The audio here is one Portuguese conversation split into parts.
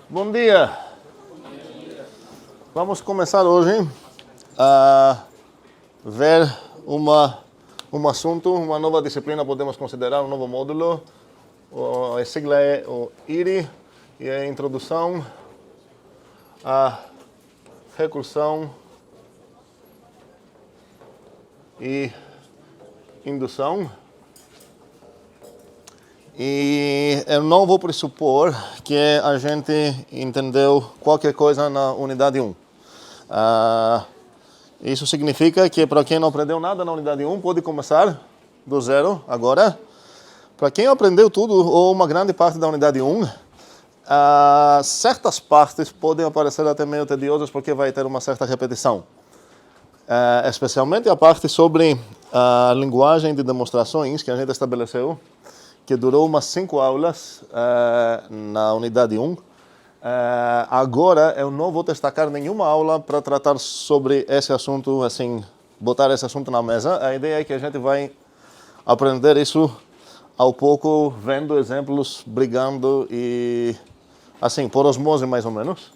Bom dia! Vamos começar hoje a ver um assunto, uma nova disciplina, podemos considerar um novo módulo. A sigla é o IRI e é a introdução à recursão e indução. E eu não vou pressupor que a gente entendeu qualquer coisa na unidade 1. Isso significa que para quem não aprendeu nada na unidade 1, pode começar do zero agora. Para quem aprendeu tudo ou uma grande parte da unidade 1, certas partes podem parecer até meio tediosas porque vai ter uma certa repetição. Especialmente a parte sobre a linguagem de demonstrações que a gente estabeleceu, que durou umas 5 aulas na unidade 1. Agora eu não vou destacar nenhuma aula para tratar sobre esse assunto, assim, botar esse assunto na mesa. A ideia é que a gente vai aprender isso ao pouco, vendo exemplos, brigando e assim, por osmose mais ou menos.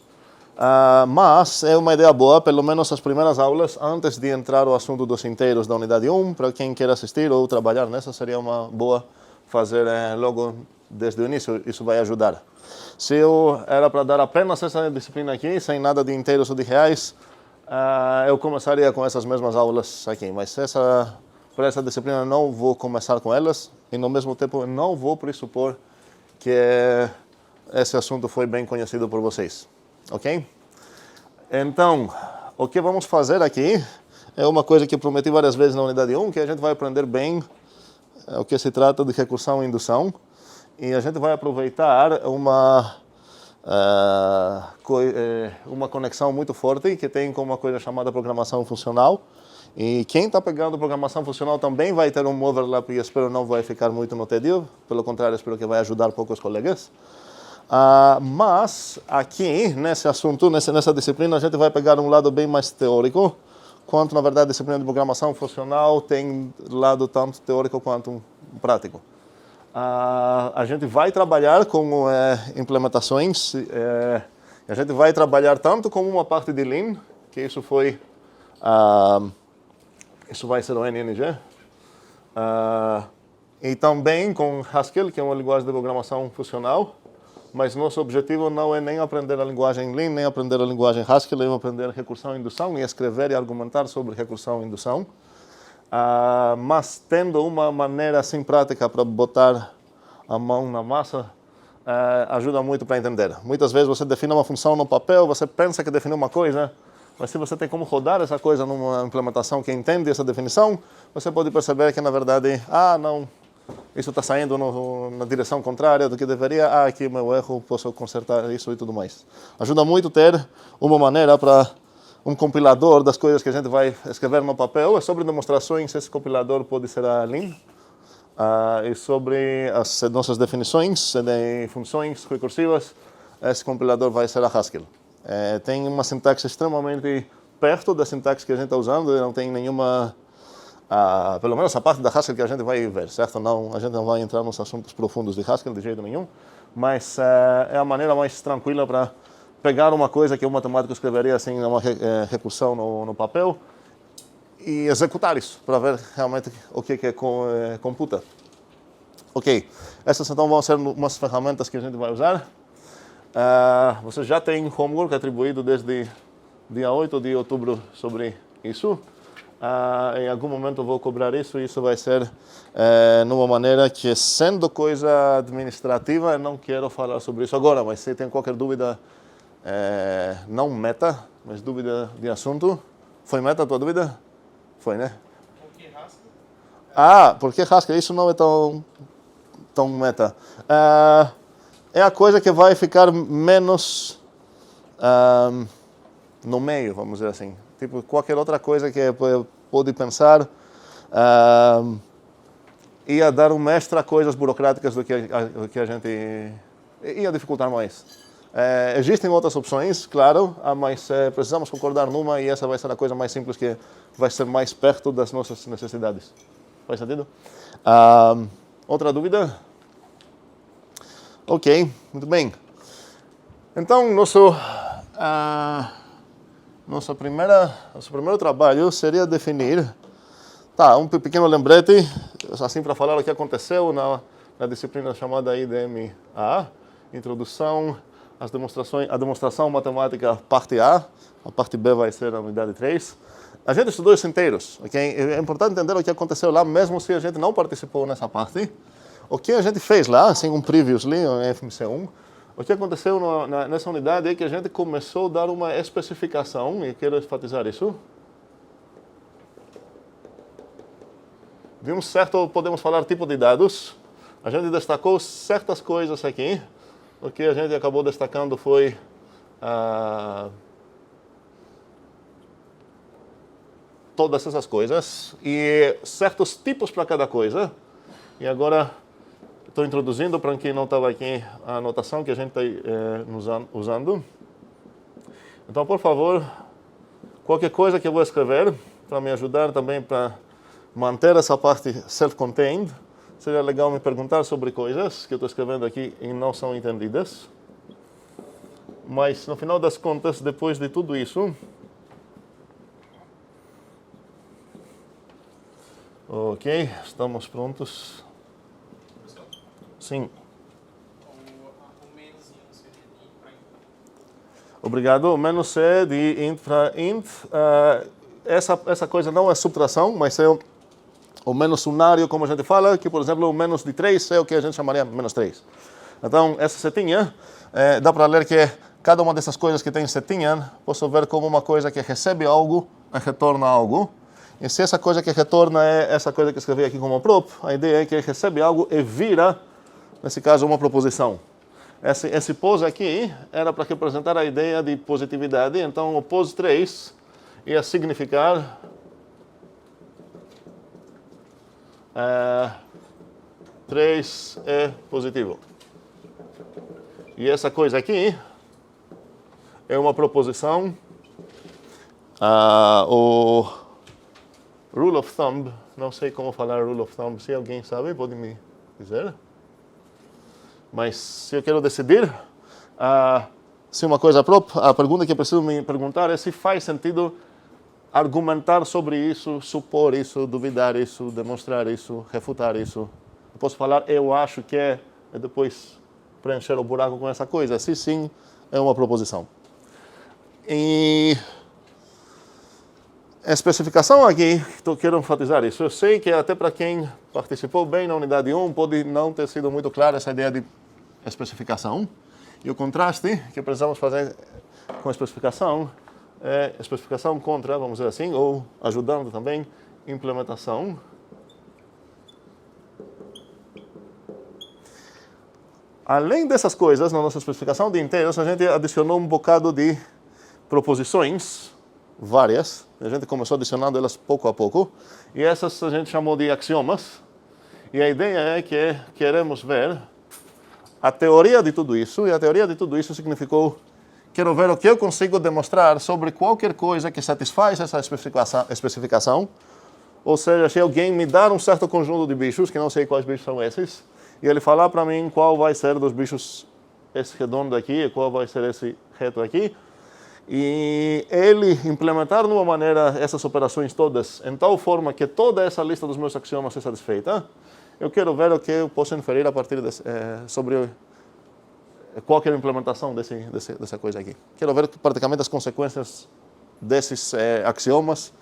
Mas é uma ideia boa, pelo menos as primeiras aulas, antes de entrar o assunto dos inteiros da unidade 1, para quem quer assistir ou trabalhar nessa, seria uma boa fazer logo desde o início, isso vai ajudar. Se eu era para dar apenas essa disciplina aqui, sem nada de inteiros ou de reais, eu começaria com essas mesmas aulas aqui, mas para essa disciplina não vou começar com elas, e no mesmo tempo não vou pressupor que esse assunto foi bem conhecido por vocês, ok? Então, o que vamos fazer aqui é uma coisa que eu prometi várias vezes na unidade 1, que a gente vai aprender bem o que se trata de recursão e indução, e a gente vai aproveitar uma conexão muito forte que tem com uma coisa chamada programação funcional. E quem está pegando programação funcional também vai ter um overlap e espero não vai ficar muito no tédio, pelo contrário, espero que vai ajudar poucos colegas. Mas aqui, nesse assunto, nessa disciplina, a gente vai pegar um lado bem mais teórico, quanto, na verdade, a disciplina de programação funcional tem lado tanto teórico quanto prático. A gente vai trabalhar com implementações, a gente vai trabalhar tanto como uma parte de Lean, que isso vai ser o NNG, e também com Haskell, que é uma linguagem de programação funcional, mas nosso objetivo não é nem aprender a linguagem Lean, nem aprender a linguagem Haskell, é aprender recursão e indução e escrever e argumentar sobre recursão e indução. Mas tendo uma maneira assim prática para botar a mão na massa, ajuda muito para entender. Muitas vezes você define uma função no papel, você pensa que definiu uma coisa, mas se você tem como rodar essa coisa numa implementação que entende essa definição, você pode perceber que na verdade, não, isso está saindo na direção contrária do que deveria, aqui é meu erro, posso consertar isso e tudo mais. Ajuda muito ter uma maneira para um compilador das coisas que a gente vai escrever no papel. E sobre demonstrações, esse compilador pode ser a Lean. E sobre as nossas definições de funções recursivas, esse compilador vai ser a Haskell. Tem uma sintaxe extremamente perto da sintaxe que a gente está usando, não tem nenhuma... pelo menos a parte da Haskell que a gente vai ver, certo? Não, a gente não vai entrar nos assuntos profundos de Haskell de jeito nenhum, mas é a maneira mais tranquila para pegar uma coisa que o matemático escreveria assim, uma recursão no papel, e executar isso, para ver realmente o que computa. Ok, essas então vão ser umas ferramentas que a gente vai usar. Você já tem homework atribuído desde dia 8 de outubro sobre isso. Em algum momento eu vou cobrar isso, e isso vai ser numa maneira que, sendo coisa administrativa, eu não quero falar sobre isso agora, mas se tem qualquer dúvida, não meta, mas dúvida de assunto. Foi meta a tua dúvida? Foi, né? Por que Haskell? Por que Haskell? Isso não é tão meta. É a coisa que vai ficar menos no meio, vamos dizer assim. Tipo, qualquer outra coisa que pode pensar ia dar um mestre a coisas burocráticas do que a gente ia dificultar mais. Existem outras opções, claro, mas precisamos concordar numa, e essa vai ser a coisa mais simples, que vai ser mais perto das nossas necessidades. Faz sentido? Outra dúvida? Ok, muito bem. Então, nosso primeiro trabalho seria definir, um pequeno lembrete, assim para falar o que aconteceu na disciplina chamada IDMA, Introdução às Demonstrações, a demonstração matemática parte A parte B vai ser a unidade 3. A gente estudou isso inteiros, ok? É importante entender o que aconteceu lá, mesmo se a gente não participou nessa parte. O que a gente fez lá, assim, um previously, em FMC1, o que aconteceu nessa unidade é que a gente começou a dar uma especificação, e quero enfatizar isso, de um certo, podemos falar, tipo de dados. A gente destacou certas coisas aqui. O que a gente acabou destacando foi todas essas coisas e certos tipos para cada coisa. E agora estou introduzindo para quem não estava aqui a anotação que a gente está usando. Então, por favor, qualquer coisa que eu vou escrever para me ajudar também para manter essa parte self-contained, seria legal me perguntar sobre coisas que eu estou escrevendo aqui e não são entendidas. Mas, no final das contas, depois de tudo isso, ok, estamos prontos. Sim. O menuzinho seria de int para int. Obrigado. O menos é de int para int. Essa coisa não é subtração, mas é o menos unário, como a gente fala, que, por exemplo, o menos de 3 é o que a gente chamaria menos 3. Então, essa setinha, dá para ler que cada uma dessas coisas que tem setinha, posso ver como uma coisa que recebe algo e retorna algo. E se essa coisa que retorna é essa coisa que escrevi aqui como prop, a ideia é que recebe algo e vira, nesse caso, uma proposição. Esse pos aqui era para representar a ideia de positividade, então o pos 3 ia significar 3 é positivo. E essa coisa aqui é uma proposição. O rule of thumb, não sei como falar rule of thumb, se alguém sabe, pode me dizer. Mas se eu quero decidir se uma coisa própria, a pergunta que eu preciso me perguntar é se faz sentido argumentar sobre isso, supor isso, duvidar isso, demonstrar isso, refutar isso. Eu posso falar, eu acho que é, e depois preencher o buraco com essa coisa. Se sim, é uma proposição. E a especificação aqui, quero enfatizar isso. Eu sei que até para quem participou bem na unidade 1, pode não ter sido muito clara essa ideia de especificação. E o contraste que precisamos fazer com a especificação é especificação contra, vamos dizer assim, ou ajudando também, implementação. Além dessas coisas, na nossa especificação de inteiros, a gente adicionou um bocado de proposições, várias. A gente começou adicionando elas pouco a pouco. E essas a gente chamou de axiomas. E a ideia é que queremos ver a teoria de tudo isso. E a teoria de tudo isso significou: quero ver o que eu consigo demonstrar sobre qualquer coisa que satisfaz essa especificação. Ou seja, se alguém me dar um certo conjunto de bichos, que não sei quais bichos são esses, e ele falar para mim qual vai ser dos bichos esse redondo aqui e qual vai ser esse reto aqui, e ele implementar de uma maneira essas operações todas em tal forma que toda essa lista dos meus axiomas seja satisfeita, eu quero ver o que eu posso inferir a partir sobre qualquer implementação dessa coisa aqui. Quero ver praticamente as consequências desses axiomas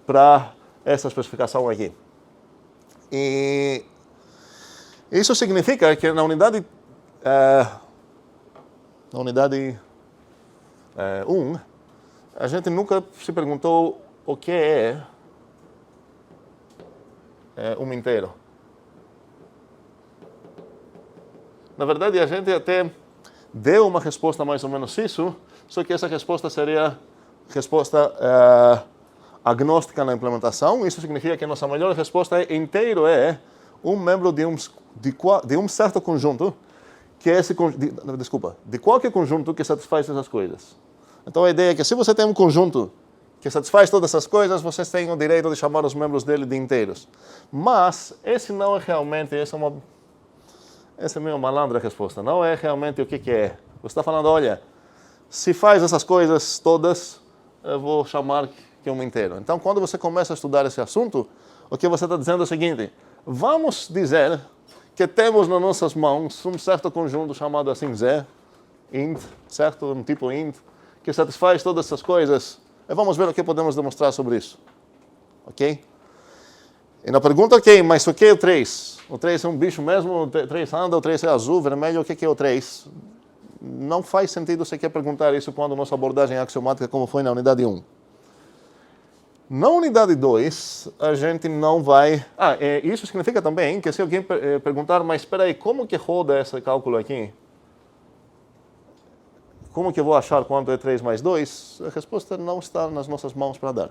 para essa especificação aqui. E isso significa que na unidade 1, a gente nunca se perguntou o que é um inteiro. Na verdade, a gente até deu uma resposta mais ou menos isso, só que essa resposta seria resposta agnóstica na implementação. Isso significa que a nossa melhor resposta é inteiro é um membro de um certo conjunto, que é de qualquer conjunto que satisfaz essas coisas. Então a ideia é que se você tem um conjunto que satisfaz todas essas coisas, vocês têm o direito de chamar os membros dele de inteiros. Mas esse não é realmente, essa é meio malandra a resposta, não é realmente o que é. Você está falando, olha, Se faz essas coisas todas, eu vou chamar que é um inteiro. Então, quando você começa a estudar esse assunto, o que você está dizendo é o seguinte: vamos dizer que temos nas nossas mãos um certo conjunto chamado assim Z, int, certo? Um tipo int, que satisfaz todas essas coisas. E vamos ver o que podemos demonstrar sobre isso. Ok? E na pergunta, ok, mas o que é o 3? O 3 é um bicho mesmo? O 3 anda? O 3 é azul, vermelho? O que é o 3? Não faz sentido você quer perguntar isso quando nossa abordagem é axiomática, como foi na unidade 1. Na unidade 2, a gente não vai... isso significa também que se alguém perguntar, mas espera aí, como que roda esse cálculo aqui? Como que eu vou achar quanto é 3 mais 2? A resposta não está nas nossas mãos para dar.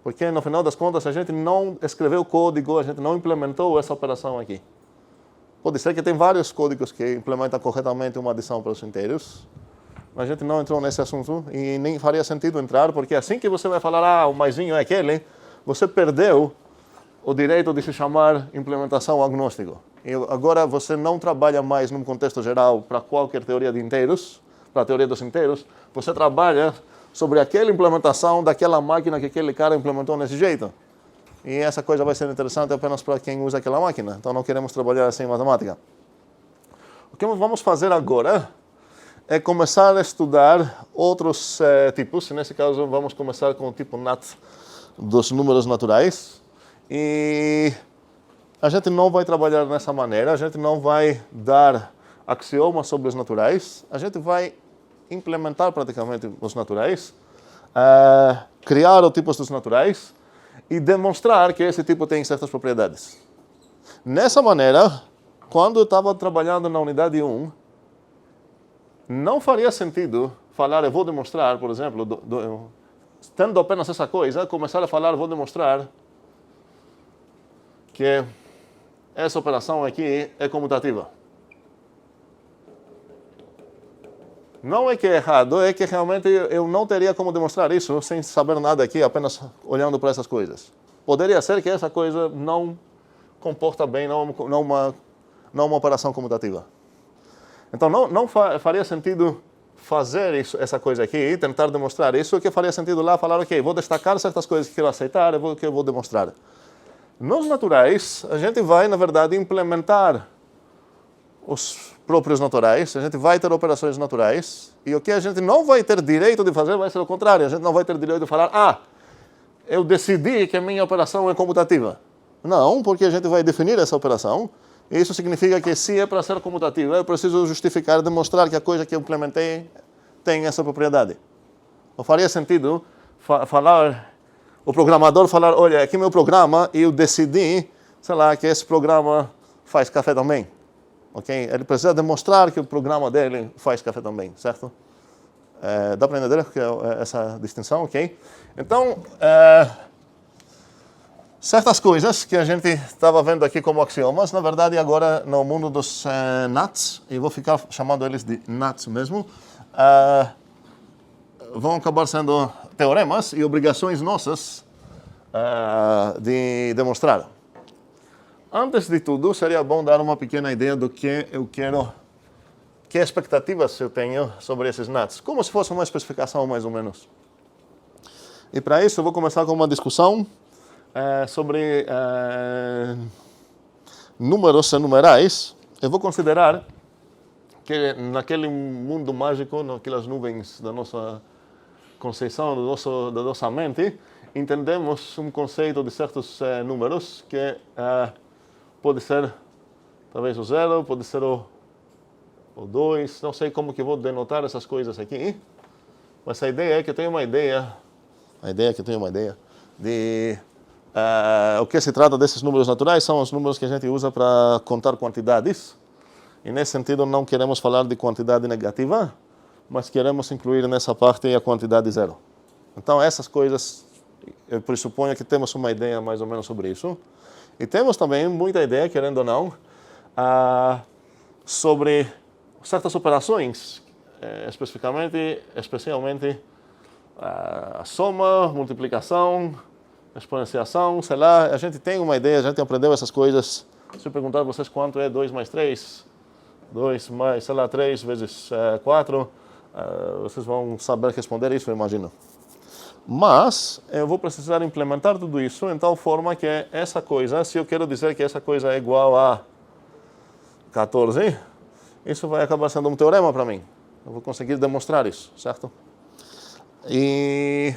Porque, no final das contas, a gente não escreveu código, a gente não implementou essa operação aqui. Pode ser que tem vários códigos que implementam corretamente uma adição para os inteiros, mas a gente não entrou nesse assunto e nem faria sentido entrar, porque assim que você vai falar, o maisinho é aquele, você perdeu o direito de se chamar implementação agnóstico. E agora você não trabalha mais num contexto geral para qualquer teoria de inteiros, para a teoria dos inteiros, você trabalha sobre aquela implementação daquela máquina que aquele cara implementou desse jeito. E essa coisa vai ser interessante apenas para quem usa aquela máquina. Então não queremos trabalhar assim em matemática. O que vamos fazer agora é começar a estudar outros tipos. Nesse caso, vamos começar com o tipo NAT dos números naturais. E a gente não vai trabalhar dessa maneira, a gente não vai dar axiomas sobre os naturais, a gente vai implementar praticamente os naturais, criar os tipos dos naturais e demonstrar que esse tipo tem certas propriedades. Nessa maneira, quando eu estava trabalhando na unidade 1, não faria sentido falar, eu vou demonstrar, por exemplo, tendo apenas essa coisa, começar a falar, vou demonstrar que essa operação aqui é comutativa. Não é que é errado, é que realmente eu não teria como demonstrar isso sem saber nada aqui, apenas olhando para essas coisas. Poderia ser que essa coisa não comporta bem, não uma operação comutativa. Então não faria sentido fazer essa coisa aqui e tentar demonstrar isso, o que faria sentido lá falar, ok, vou destacar certas coisas que quero aceitar, que eu vou demonstrar. Nos naturais, a gente vai, na verdade, implementar os próprios naturais, a gente vai ter operações naturais, e o que a gente não vai ter direito de fazer vai ser o contrário, a gente não vai ter direito de falar, eu decidi que a minha operação é comutativa. Não, porque a gente vai definir essa operação, e isso significa que se é para ser comutativa, eu preciso justificar, demonstrar que a coisa que eu implementei tem essa propriedade. Não faria sentido falar, o programador falar, olha, aqui é meu programa, e eu decidi, sei lá, que esse programa faz café também. Okay? Ele precisa demonstrar que o programa dele faz café também, certo? Dá para entender essa distinção, ok? Então, certas coisas que a gente estava vendo aqui como axiomas, na verdade agora no mundo dos NATs, e vou ficar chamando eles de NATs mesmo, vão acabar sendo teoremas e obrigações nossas de demonstrar. Antes de tudo, seria bom dar uma pequena ideia do que eu quero, que expectativas eu tenho sobre esses NATs, como se fosse uma especificação mais ou menos. E para isso eu vou começar com uma discussão sobre números e numerais. Eu vou considerar que naquele mundo mágico, naquelas nuvens da nossa conceição, da nossa mente, entendemos um conceito de certos números que pode ser talvez o 0, pode ser o 2, não sei como que vou denotar essas coisas aqui, mas a ideia é que eu tenho uma ideia, de o que se trata desses números naturais são os números que a gente usa para contar quantidades, e nesse sentido não queremos falar de quantidade negativa, mas queremos incluir nessa parte a quantidade 0. Então essas coisas, eu pressuponho que temos uma ideia mais ou menos sobre isso. E temos também muita ideia, querendo ou não, sobre certas operações, especialmente a soma, multiplicação, exponenciação, sei lá. A gente tem uma ideia, a gente aprendeu essas coisas. Se eu perguntar a vocês quanto é 2 mais 3, 2 mais, sei lá, 3 vezes 4, Vocês vão saber responder isso, eu imagino. Mas eu vou precisar implementar tudo isso em tal forma que essa coisa, se eu quero dizer que essa coisa é igual a 14, isso vai acabar sendo um teorema para mim. Eu vou conseguir demonstrar isso, certo? E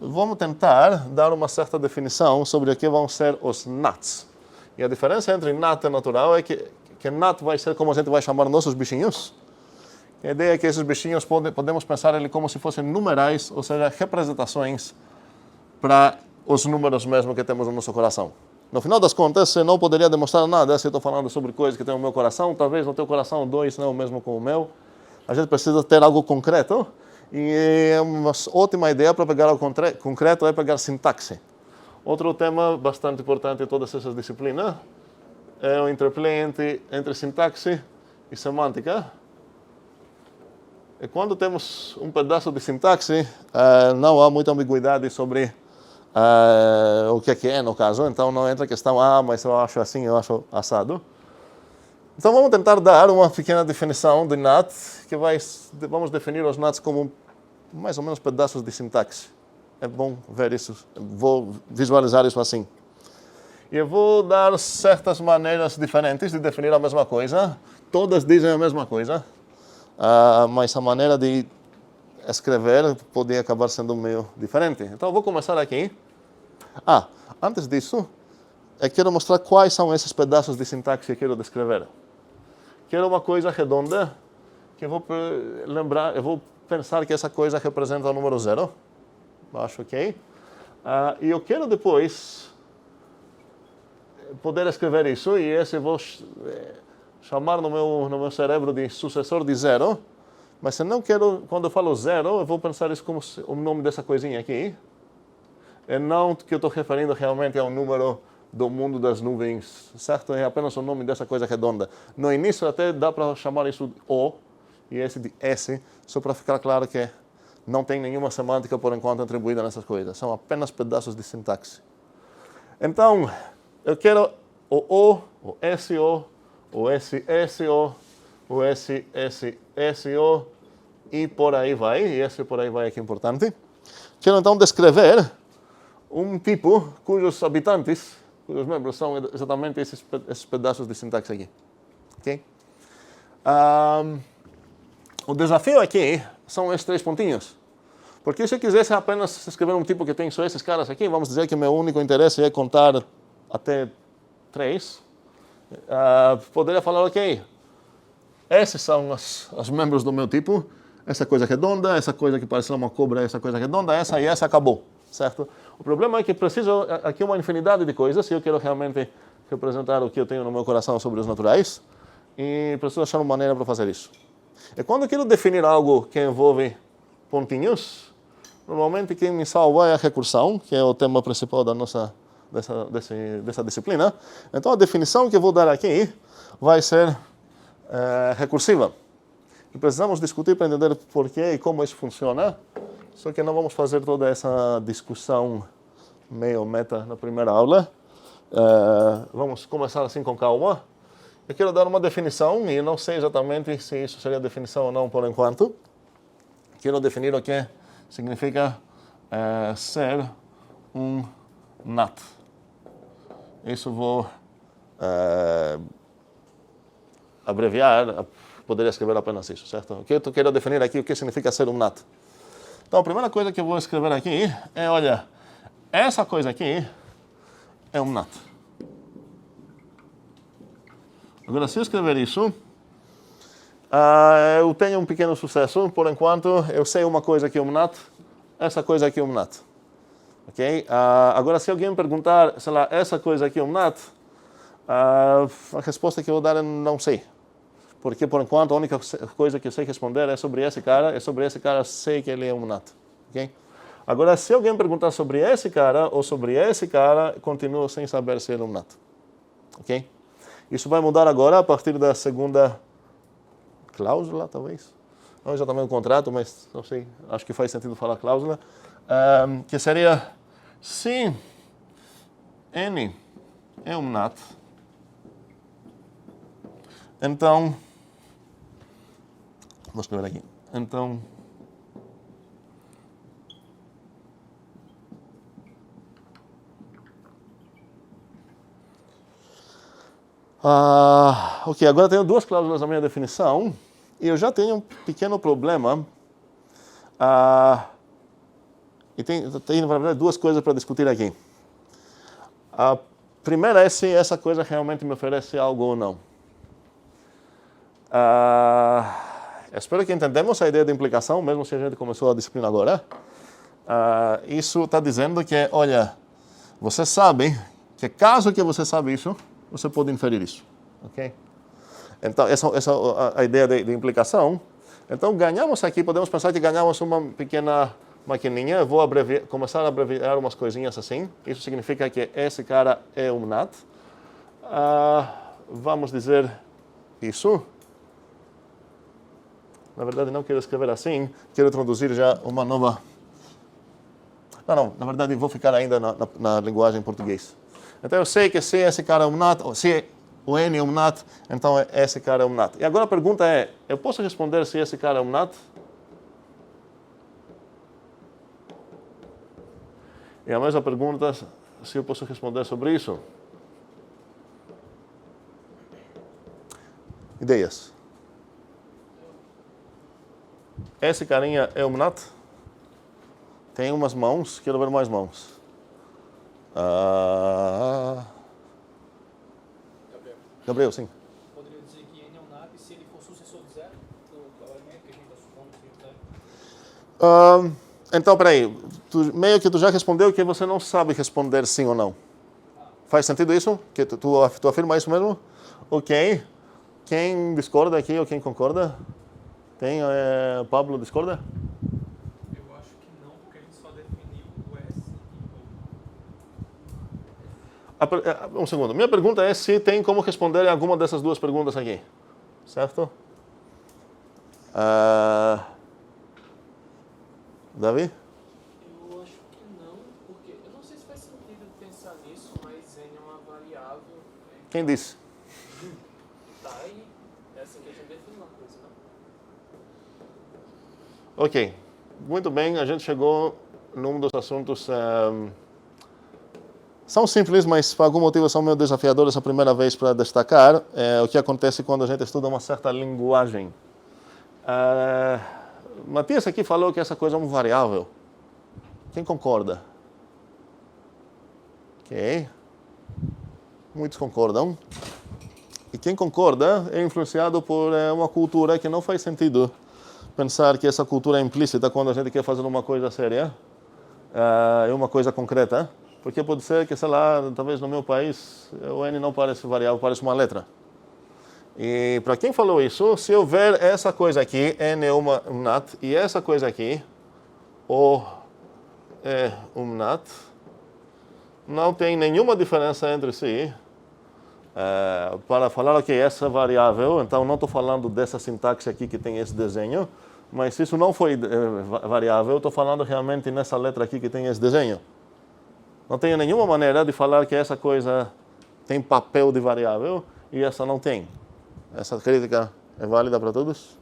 vamos tentar dar uma certa definição sobre o que vão ser os nuts. E a diferença entre nut e natural é que nut vai ser como a gente vai chamar nossos bichinhos. A ideia é que esses bichinhos podemos pensar ele como se fossem numerais, ou seja, representações para os números mesmo que temos no nosso coração. No final das contas, você não poderia demonstrar nada se eu estou falando sobre coisas que tem no meu coração, talvez no teu coração 2 não é o mesmo com o meu. A gente precisa ter algo concreto, e uma ótima ideia para pegar algo concreto é pegar sintaxe. Outro tema bastante importante em todas essas disciplinas é o interplay entre sintaxe e semântica. E quando temos um pedaço de sintaxe, não há muita ambiguidade sobre o que é no caso. Então não entra a questão, mas eu acho assim, eu acho assado. Então vamos tentar dar uma pequena definição de nut, que vamos definir os nuts como mais ou menos pedaços de sintaxe. É bom ver isso, vou visualizar isso assim. E eu vou dar certas maneiras diferentes de definir a mesma coisa. Todas dizem a mesma coisa. Mas a maneira de escrever pode acabar sendo meio diferente. Então, eu vou começar aqui. Antes disso, eu quero mostrar quais são esses pedaços de sintaxe que eu quero descrever. Quero uma coisa redonda, que eu vou lembrar, eu vou pensar que essa coisa representa o número 0. Acho ok. E eu quero depois poder escrever isso, e esse eu vou chamar no meu cérebro de sucessor de 0, mas eu não quero, quando eu falo 0, eu vou pensar isso como o nome dessa coisinha aqui, e não que eu estou referindo realmente ao número do mundo das nuvens, certo? É apenas o nome dessa coisa redonda. No início até dá para chamar isso de O, e esse de S, só para ficar claro que não tem nenhuma semântica por enquanto atribuída nessas coisas, são apenas pedaços de sintaxe. Então, eu quero o O, o SO, o SSO, o SSSO e por aí vai. E esse por aí vai é que é importante. Quero então descrever um tipo cujos habitantes, cujos membros são exatamente esses pedaços de sintaxe aqui. Okay? O desafio aqui são esses 3 pontinhos. Porque se eu quisesse apenas escrever um tipo que tem só esses caras aqui, vamos dizer que o meu único interesse é contar até 3, poderia falar, ok, esses são os membros do meu tipo, essa coisa redonda, essa coisa que parece uma cobra, essa coisa redonda, essa e essa acabou, certo? O problema é que preciso aqui uma infinidade de coisas, se eu quero realmente representar o que eu tenho no meu coração sobre os naturais, e preciso achar uma maneira para fazer isso. E quando eu quero definir algo que envolve pontinhos, normalmente quem me salva é a recursão, que é o tema principal da dessa disciplina. Então a definição que eu vou dar aqui vai ser recursiva. E precisamos discutir para entender por que e como isso funciona, só que não vamos fazer toda essa discussão meio meta na primeira aula. Vamos começar assim com calma. Eu quero dar uma definição, e não sei exatamente se isso seria definição ou não por enquanto. Quero definir o que significa ser um nut. Isso vou abreviar, poderia escrever apenas isso, certo? O que eu quero definir aqui, o que significa ser um nut. Então, a primeira coisa que eu vou escrever aqui é, olha, essa coisa aqui é um nut. Agora, se eu escrever isso, eu tenho um pequeno sucesso. Por enquanto, eu sei uma coisa que é um nut, essa coisa aqui é um nut. Okay? Agora, se alguém me perguntar, sei lá, essa coisa aqui é um nut, a resposta que eu vou dar é não sei. Porque, por enquanto, a única coisa que eu sei responder é sobre esse cara, e sobre esse cara eu sei que ele é um nut. Okay? Agora, se alguém me perguntar sobre esse cara ou sobre esse cara, continuo sem saber se ele é um nut. Okay? Isso vai mudar agora a partir da segunda cláusula, talvez. Não exatamente o contrato, mas não sei, acho que faz sentido falar cláusula. Que seria, se N é um nut, então Vou escrever aqui. Então, ok, agora tenho duas cláusulas na minha definição e eu já tenho um pequeno problema. E tem, na verdade, duas coisas para discutir aqui. A primeira é se essa coisa realmente me oferece algo ou não. Espero que entendamos a ideia de implicação, mesmo se a gente começou a disciplina agora. Isso está dizendo que, olha, você sabe que caso que você sabe isso, você pode inferir isso, ok? Então, essa é a ideia de implicação. Então, ganhamos aqui, podemos pensar que ganhamos uma pequena maquininha. Eu vou começar a abreviar umas coisinhas assim. Isso significa que esse cara é um NAT. Vamos dizer isso. Na verdade, não quero escrever assim. Quero introduzir já uma nova... Não, na verdade, vou ficar ainda na linguagem português. Então, eu sei que se esse cara é um NAT, ou se o N é um NAT, então esse cara é um NAT. E agora a pergunta é, eu posso responder se esse cara é um NAT? E a mesma pergunta, se eu posso responder sobre isso? Ideias. Esse carinha é um NAT? Tem umas mãos, quero ver mais mãos. Gabriel, sim. Poderia dizer que N é um NAT se ele for sucessor de zero do elemento que a gente está supondo que tem. Então, peraí. Meio que tu já respondeu que você não sabe responder sim ou não. Faz sentido isso? Que tu afirma isso mesmo? Ok. Quem discorda aqui ou quem concorda? Tem, Pablo discorda? Eu acho que não, porque a gente só definiu o S e o. Um segundo. Minha pergunta é se tem como responder alguma dessas duas perguntas aqui. Certo? Davi? Eu acho que não, porque eu não sei se faz sentido pensar nisso, mas N é uma variável. Quem disse? Tá aí. É assim que a gente define uma coisa, né? Ok. Muito bem, a gente chegou num dos assuntos... São simples, mas por algum motivo são meio desafiadores a primeira vez para destacar. O que acontece quando a gente estuda uma certa linguagem. Matias aqui falou que essa coisa é uma variável. Quem concorda? Ok. Muitos concordam. E quem concorda é influenciado por uma cultura que não faz sentido pensar que essa cultura é implícita quando a gente quer fazer uma coisa séria, uma coisa concreta. Porque pode ser que, sei lá, talvez no meu país, o N não parece variável, parece uma letra. E para quem falou isso, se eu ver essa coisa aqui, N é um NAT, e essa coisa aqui, O é um NAT, não tem nenhuma diferença entre si. Para falar o que é essa variável, então não estou falando dessa sintaxe aqui que tem esse desenho, mas se isso não foi variável, estou falando realmente nessa letra aqui que tem esse desenho. Não tenho nenhuma maneira de falar que essa coisa tem papel de variável e essa não tem. Essa crítica é válida para todos?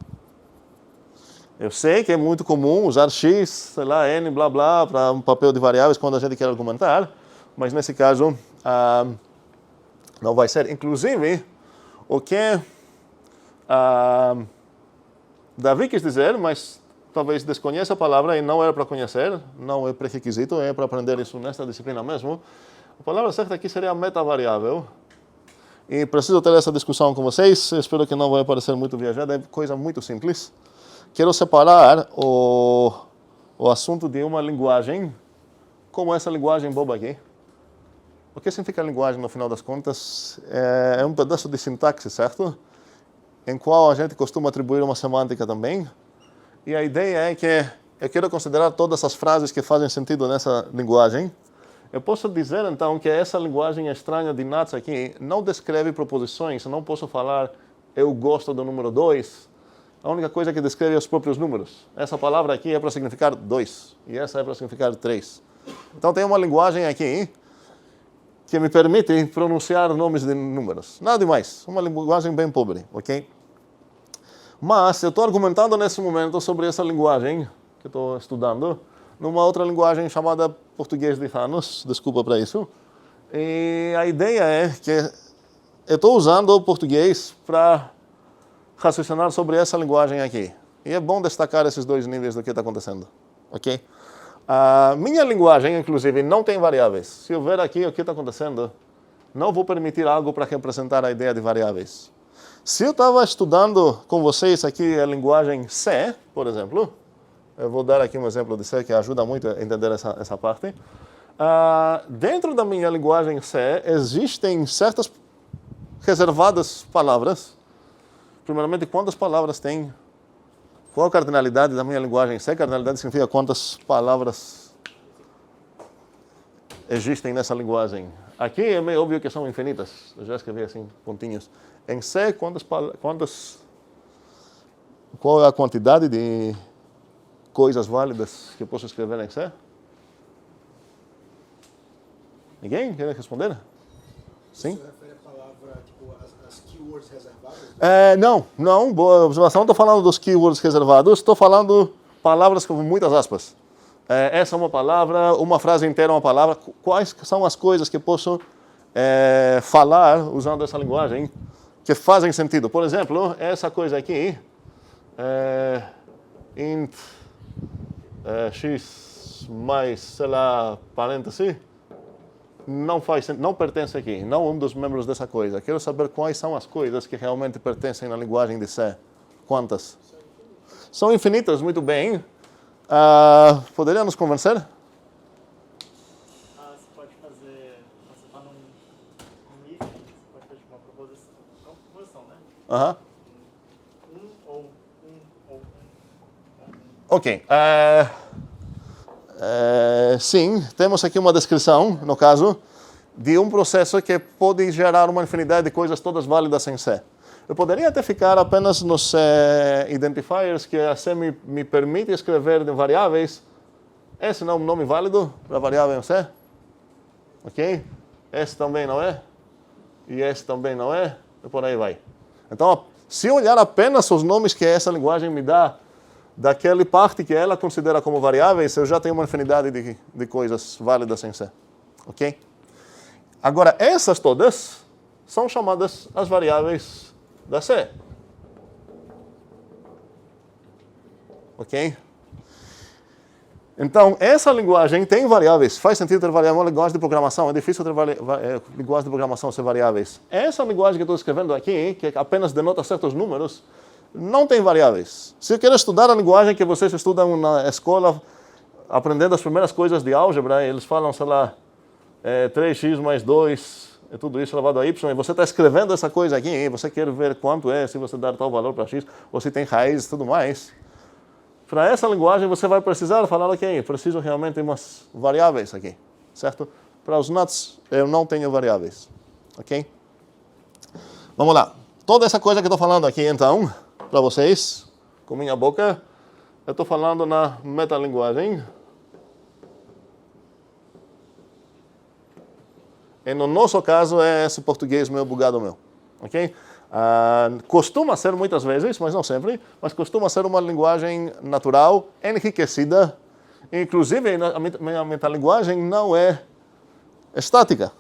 Eu sei que é muito comum usar X, sei lá, N, blá, blá, para um papel de variáveis quando a gente quer argumentar, mas nesse caso não vai ser. Inclusive, o que Davi quis dizer, mas talvez desconheça a palavra e não era para conhecer, não é pré-requisito, é para aprender isso nesta disciplina mesmo. A palavra certa aqui seria metavariável. E preciso ter essa discussão com vocês, espero que não vai parecer muito viajada, é coisa muito simples. Quero separar o assunto de uma linguagem, como essa linguagem boba aqui. O que significa linguagem, no final das contas? É um pedaço de sintaxe, certo? Em qual a gente costuma atribuir uma semântica também. E a ideia é que eu quero considerar todas as frases que fazem sentido nessa linguagem. Eu posso dizer, então, que essa linguagem estranha de NATs aqui não descreve proposições. Eu não posso falar, eu gosto do número 2. A única coisa que descreve é os próprios números. Essa palavra aqui é para significar 2. E essa é para significar 3. Então, tem uma linguagem aqui que me permite pronunciar nomes de números. Nada demais. Uma linguagem bem pobre, ok? Mas eu estou argumentando nesse momento sobre essa linguagem que estou estudando, numa outra linguagem chamada português de Thanos, desculpa para isso. E a ideia é que eu estou usando o português para raciocinar sobre essa linguagem aqui. E é bom destacar esses dois níveis do que está acontecendo, ok? A minha linguagem, inclusive, não tem variáveis. Se eu ver aqui o que está acontecendo, não vou permitir algo para representar a ideia de variáveis. Se eu estava estudando com vocês aqui a linguagem C, por exemplo, eu vou dar aqui um exemplo de C que ajuda muito a entender essa parte. Dentro da minha linguagem C, existem certas reservadas palavras. Primeiramente, quantas palavras tem? Qual a cardinalidade da minha linguagem C? Cardinalidade significa quantas palavras existem nessa linguagem. Aqui é meio óbvio que são infinitas. Eu já escrevi assim, pontinhos. Em C, qual é a quantidade de coisas válidas que eu posso escrever em C? Ninguém quer responder? Sim? Você refere à palavra, tipo, as keywords reservadas? Não, boa observação. Não estou falando dos keywords reservados, estou falando palavras com muitas aspas. Essa é uma palavra, uma frase inteira é uma palavra. Quais são as coisas que posso falar usando essa linguagem que fazem sentido? Por exemplo, essa coisa aqui, int x mais, sei lá, parêntese, não pertence aqui, não um dos membros dessa coisa. Quero saber quais são as coisas que realmente pertencem na linguagem de C. Quantas? São infinitas, muito bem. Poderia nos convencer? Você pode fazer, você está num if, você pode fazer uma proposição, né? Aham. Ou um. Ok. Sim, temos aqui uma descrição, no caso, de um processo que pode gerar uma infinidade de coisas todas válidas em C. Eu poderia até ficar apenas nos identifiers que a C me permite escrever de variáveis. Esse não é um nome válido para variável em C. Ok? Esse também não é. E esse também não é. E por aí vai. Então, se eu olhar apenas os nomes que essa linguagem me dá, daquela parte que ela considera como variáveis, eu já tenho uma infinidade de coisas válidas em C. Ok? Agora, essas todas são chamadas as variáveis da C. Ok? Então, essa linguagem tem variáveis. Faz sentido ter variáveis. É uma linguagem de programação. É difícil ter linguagem de programação ser variáveis. Essa linguagem que eu estou escrevendo aqui, que apenas denota certos números, não tem variáveis. Se eu quero estudar a linguagem que vocês estudam na escola, aprendendo as primeiras coisas de álgebra, eles falam, sei lá, 3x mais 2, é tudo isso elevado a y, e você está escrevendo essa coisa aqui, e você quer ver quanto é, se você dar tal valor para x, ou se tem raízes e tudo mais. Para essa linguagem, você vai precisar falar, ok, preciso realmente de umas variáveis aqui, certo? Para os nuts, eu não tenho variáveis, ok? Vamos lá. Toda essa coisa que eu estou falando aqui, então, para vocês, com minha boca, eu estou falando na metalinguagem. E no nosso caso é esse português meio bugado meu, ok? Costuma ser muitas vezes, mas não sempre, mas costuma ser uma linguagem natural, enriquecida. Inclusive, a metalinguagem não é estática.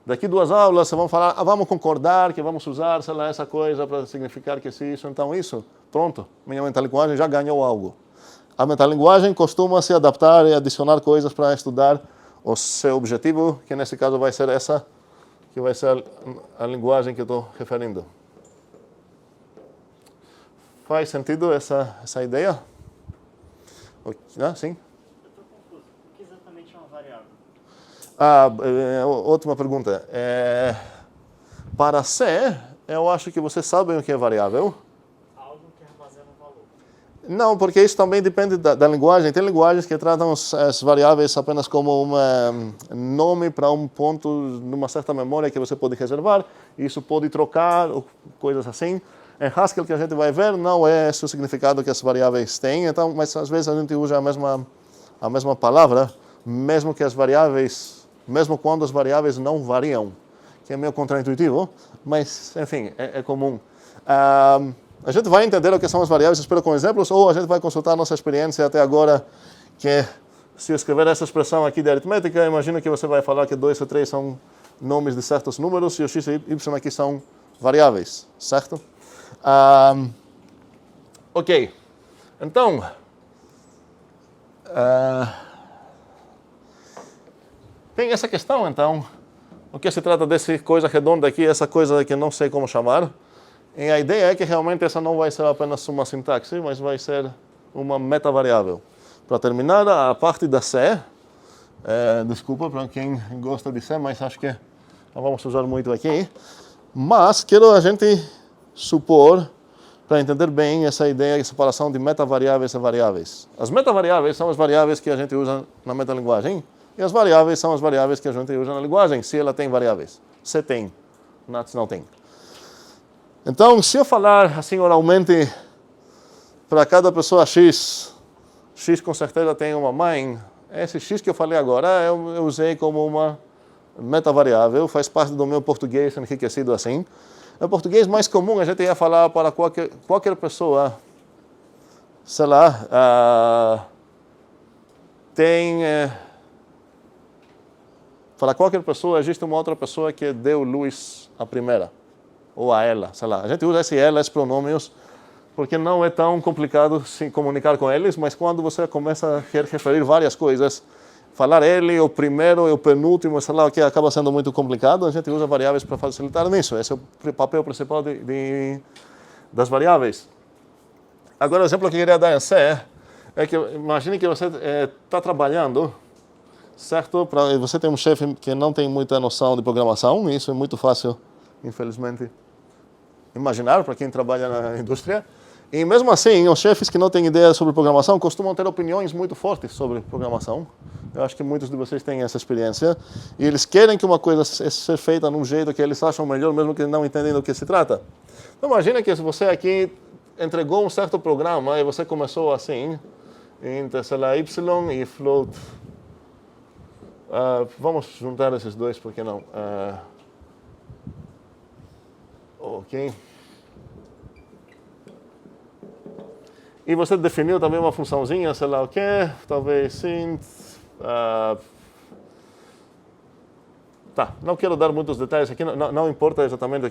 Daqui 2 aulas, vocês vão falar, vamos concordar que vamos usar, sei lá, essa coisa para significar que se isso, então isso. Pronto, minha metalinguagem já ganhou algo. A metalinguagem costuma se adaptar e adicionar coisas para estudar o seu objetivo, que nesse caso vai ser essa, que vai ser a linguagem que eu estou referindo. Faz sentido essa ideia? Sim? Eu estou confuso. O que exatamente é uma variável? Ótima pergunta. Para C, eu acho que vocês sabem o que é variável. Algo que armazena um valor. Não, porque isso também depende da linguagem. Tem linguagens que tratam as variáveis apenas como um nome para um ponto numa certa memória que você pode reservar. Isso pode trocar, coisas assim. Em Haskell, que a gente vai ver, não é esse o significado que as variáveis têm. Então, mas às vezes a gente usa a mesma palavra, mesmo que as variáveis, mesmo quando as variáveis não variam, que é meio contraintuitivo, mas enfim, é comum. a gente vai entender o que são as variáveis, espero com exemplos, ou a gente vai consultar nossa experiência até agora, que se eu escrever essa expressão aqui de aritmética, imagino que você vai falar que 2 e 3 são nomes de certos números e o x e y aqui são variáveis, certo? Ok, então, tem essa questão, então, o que se trata dessa coisa redonda aqui, essa coisa que não sei como chamar, e a ideia é que realmente essa não vai ser apenas uma sintaxe, mas vai ser uma metavariável. Para terminar, a parte da C, desculpa para quem gosta de C, mas acho que não vamos usar muito aqui, mas quero a gente supor, para entender bem essa ideia de separação de metavariáveis e variáveis. As metavariáveis são as variáveis que a gente usa na metalinguagem, e as variáveis são as variáveis que a gente usa na linguagem, se ela tem variáveis. Se tem, NATS não tem. Então, se eu falar assim oralmente para cada pessoa x com certeza tem uma mãe, esse x que eu falei agora eu usei como uma metavariável, faz parte do meu português enriquecido assim. No português mais comum a gente ia falar para qualquer pessoa, sei lá, para qualquer pessoa existe uma outra pessoa que deu luz à primeira, ou a ela, sei lá. A gente usa esse ela, esses pronomes, porque não é tão complicado se comunicar com eles, mas quando você começa a querer referir várias coisas, falar ele, o primeiro e o penúltimo, sei lá, o que acaba sendo muito complicado, a gente usa variáveis para facilitar nisso. Esse é o papel principal das variáveis. Agora, o exemplo que eu queria dar em C é que imagine que você está trabalhando, certo? Você tem um chefe que não tem muita noção de programação, e isso é muito fácil, infelizmente, imaginar para quem trabalha na indústria. E mesmo assim, os chefes que não têm ideia sobre programação costumam ter opiniões muito fortes sobre programação. Eu acho que muitos de vocês têm essa experiência. E eles querem que uma coisa seja feita num jeito que eles acham melhor, mesmo que não entendem do que se trata. Então imagina que você aqui entregou um certo programa e você começou assim, entre, sei lá, y e float. Vamos juntar esses dois, por que não? Ok. E você definiu também uma funçãozinha, sei lá o que, talvez int. Tá, não quero dar muitos detalhes aqui, não importa exatamente o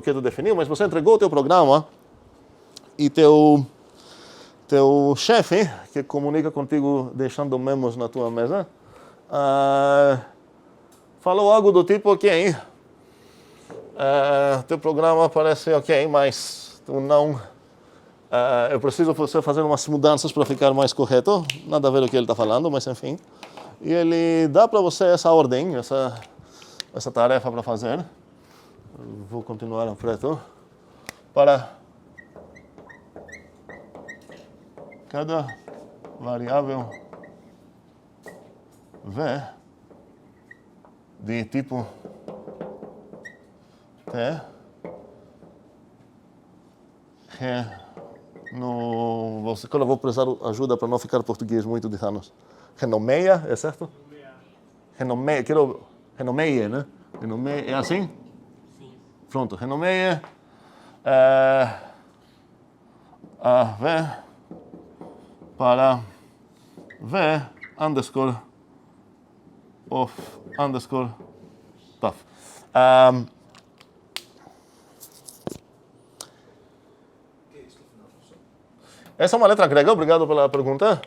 que tu definiu, mas você entregou o teu programa e teu chefe, que comunica contigo deixando memos na tua mesa, falou algo do tipo, ok, teu programa parece ok, mas tu não... eu preciso você fazer umas mudanças para ficar mais correto, nada a ver o que ele está falando, mas enfim. E ele dá para você essa ordem, essa tarefa para fazer. Vou continuar em preto. Para cada variável v de tipo t, eu vou precisar ajuda para não ficar português muito de anos. Renomeia, é certo? Renomeia, renomeia, né? Renomeia, é assim? Sim. Pronto, renomeia a v para v underscore of underscore tough. Essa é uma letra grega, obrigado pela pergunta.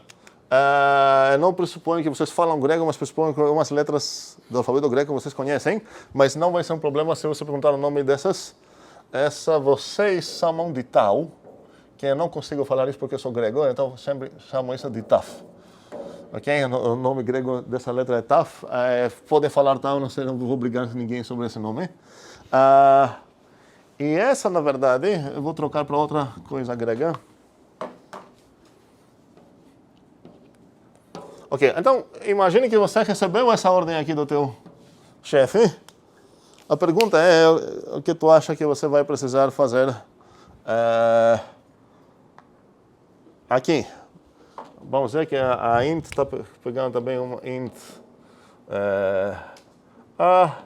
Não pressuponho que vocês falam grego, mas pressuponho que algumas letras do alfabeto grego vocês conhecem, mas não vai ser um problema se você perguntar o nome dessas. Essa vocês chamam de tau, que eu não consigo falar isso porque eu sou grego, então sempre chamo isso de taf. Ok? O nome grego dessa letra é taf. Podem falar tau, não vou obrigar ninguém sobre esse nome. E essa, na verdade, eu vou trocar para outra coisa grega. Ok, então imagine que você recebeu essa ordem aqui do teu chefe. A pergunta é o que tu acha que você vai precisar fazer aqui. Vamos ver que a int está pegando também uma int a,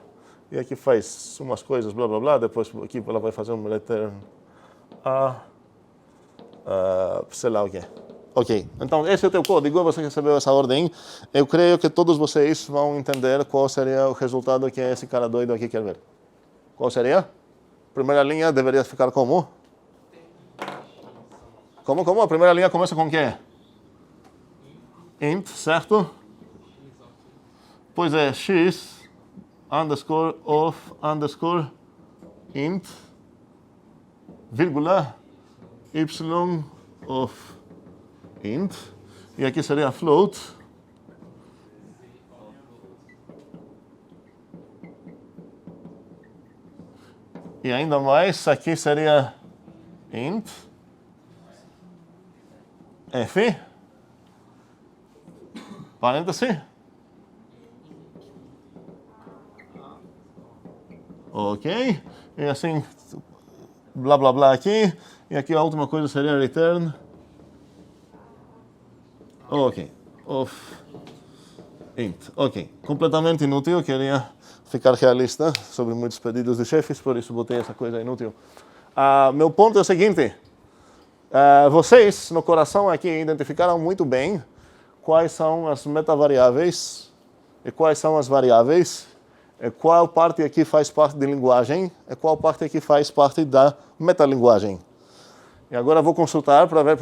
e aqui faz umas coisas, blá blá blá, depois aqui ela vai fazer um return a sei lá o quê. Ok, então esse é o teu código, você recebeu essa ordem. Eu creio que todos vocês vão entender qual seria o resultado que esse cara doido aqui quer ver. Qual seria? Primeira linha deveria ficar como? Como? A primeira linha começa com o quê? Int, certo? Pois é, x underscore of underscore int vírgula y of int. E aqui seria float. E ainda mais, aqui seria int f parêntese. Ok. E assim, blá blá blá aqui. E aqui a última coisa seria return. Ok. Of int. Ok. Completamente inútil. Eu queria ficar realista sobre muitos pedidos de chefes, por isso botei essa coisa inútil. Meu ponto é o seguinte. Vocês, no coração aqui, identificaram muito bem quais são as metavariáveis e quais são as variáveis, e qual parte aqui faz parte de linguagem e qual parte aqui faz parte da metalinguagem. E agora vou consultar para ver,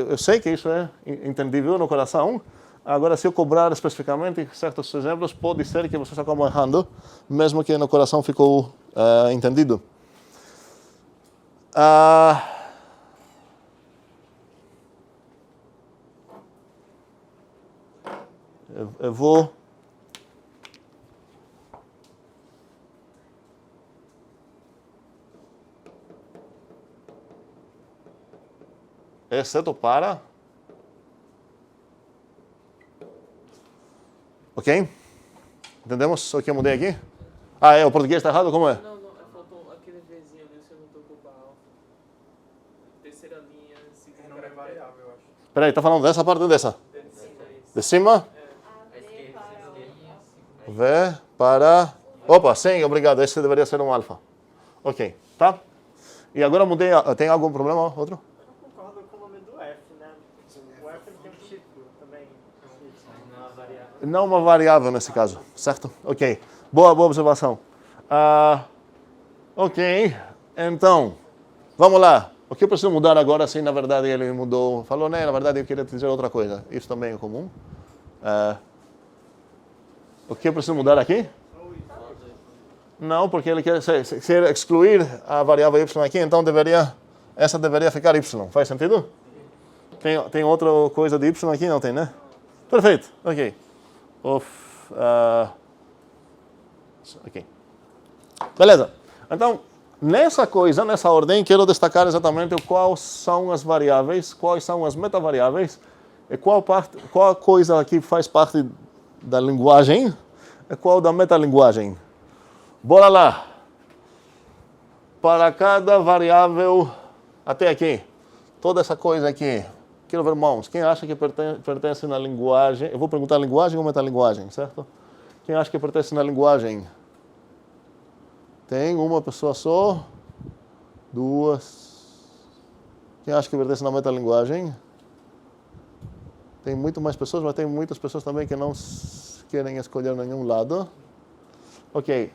eu sei que isso é entendível no coração. Agora, se eu cobrar especificamente certos exemplos, pode ser que vocês acabem errando, mesmo que no coração ficou entendido. Eu vou... Exceto para... Ok? Entendemos o que eu mudei aqui? O português está errado? Como é? Não, faltou aquele Vzinho ali, você não tocou para alfa. Terceira linha, segundo Não é variável, eu acho. Peraí, está falando dessa parte ou dessa? De cima? V para... Opa, sim, obrigado. Esse deveria ser um alfa. Ok, tá? E agora mudei... Tem algum problema? Outro? Eu concordo com o nome do F, né? O F tem um título também. Não é uma variável. Não uma variável nesse caso, certo? Ok, boa observação. Ok, então, vamos lá. O que eu preciso mudar agora, se na verdade ele mudou, falou, né, na verdade eu queria dizer outra coisa. Isso também é comum. O que eu preciso mudar aqui? Não, porque ele quer se ele excluir a variável y aqui, então essa deveria ficar y. Faz sentido? Tem outra coisa de y aqui? Não tem, né? Perfeito, ok. Ok. Beleza. Então, nessa ordem, quero destacar exatamente quais são as variáveis, quais são as metavariáveis, e qual coisa aqui faz parte da linguagem e qual da metalinguagem. Bora lá. Para cada variável, até aqui, toda essa coisa aqui, quero ver mãos. Quem acha que pertence na linguagem? Eu vou perguntar linguagem ou metalinguagem, certo? Quem acha que pertence na linguagem? Tem uma pessoa só? Duas? Quem acha que pertence na metalinguagem? Tem muito mais pessoas, mas tem muitas pessoas também que não querem escolher nenhum lado. Ok.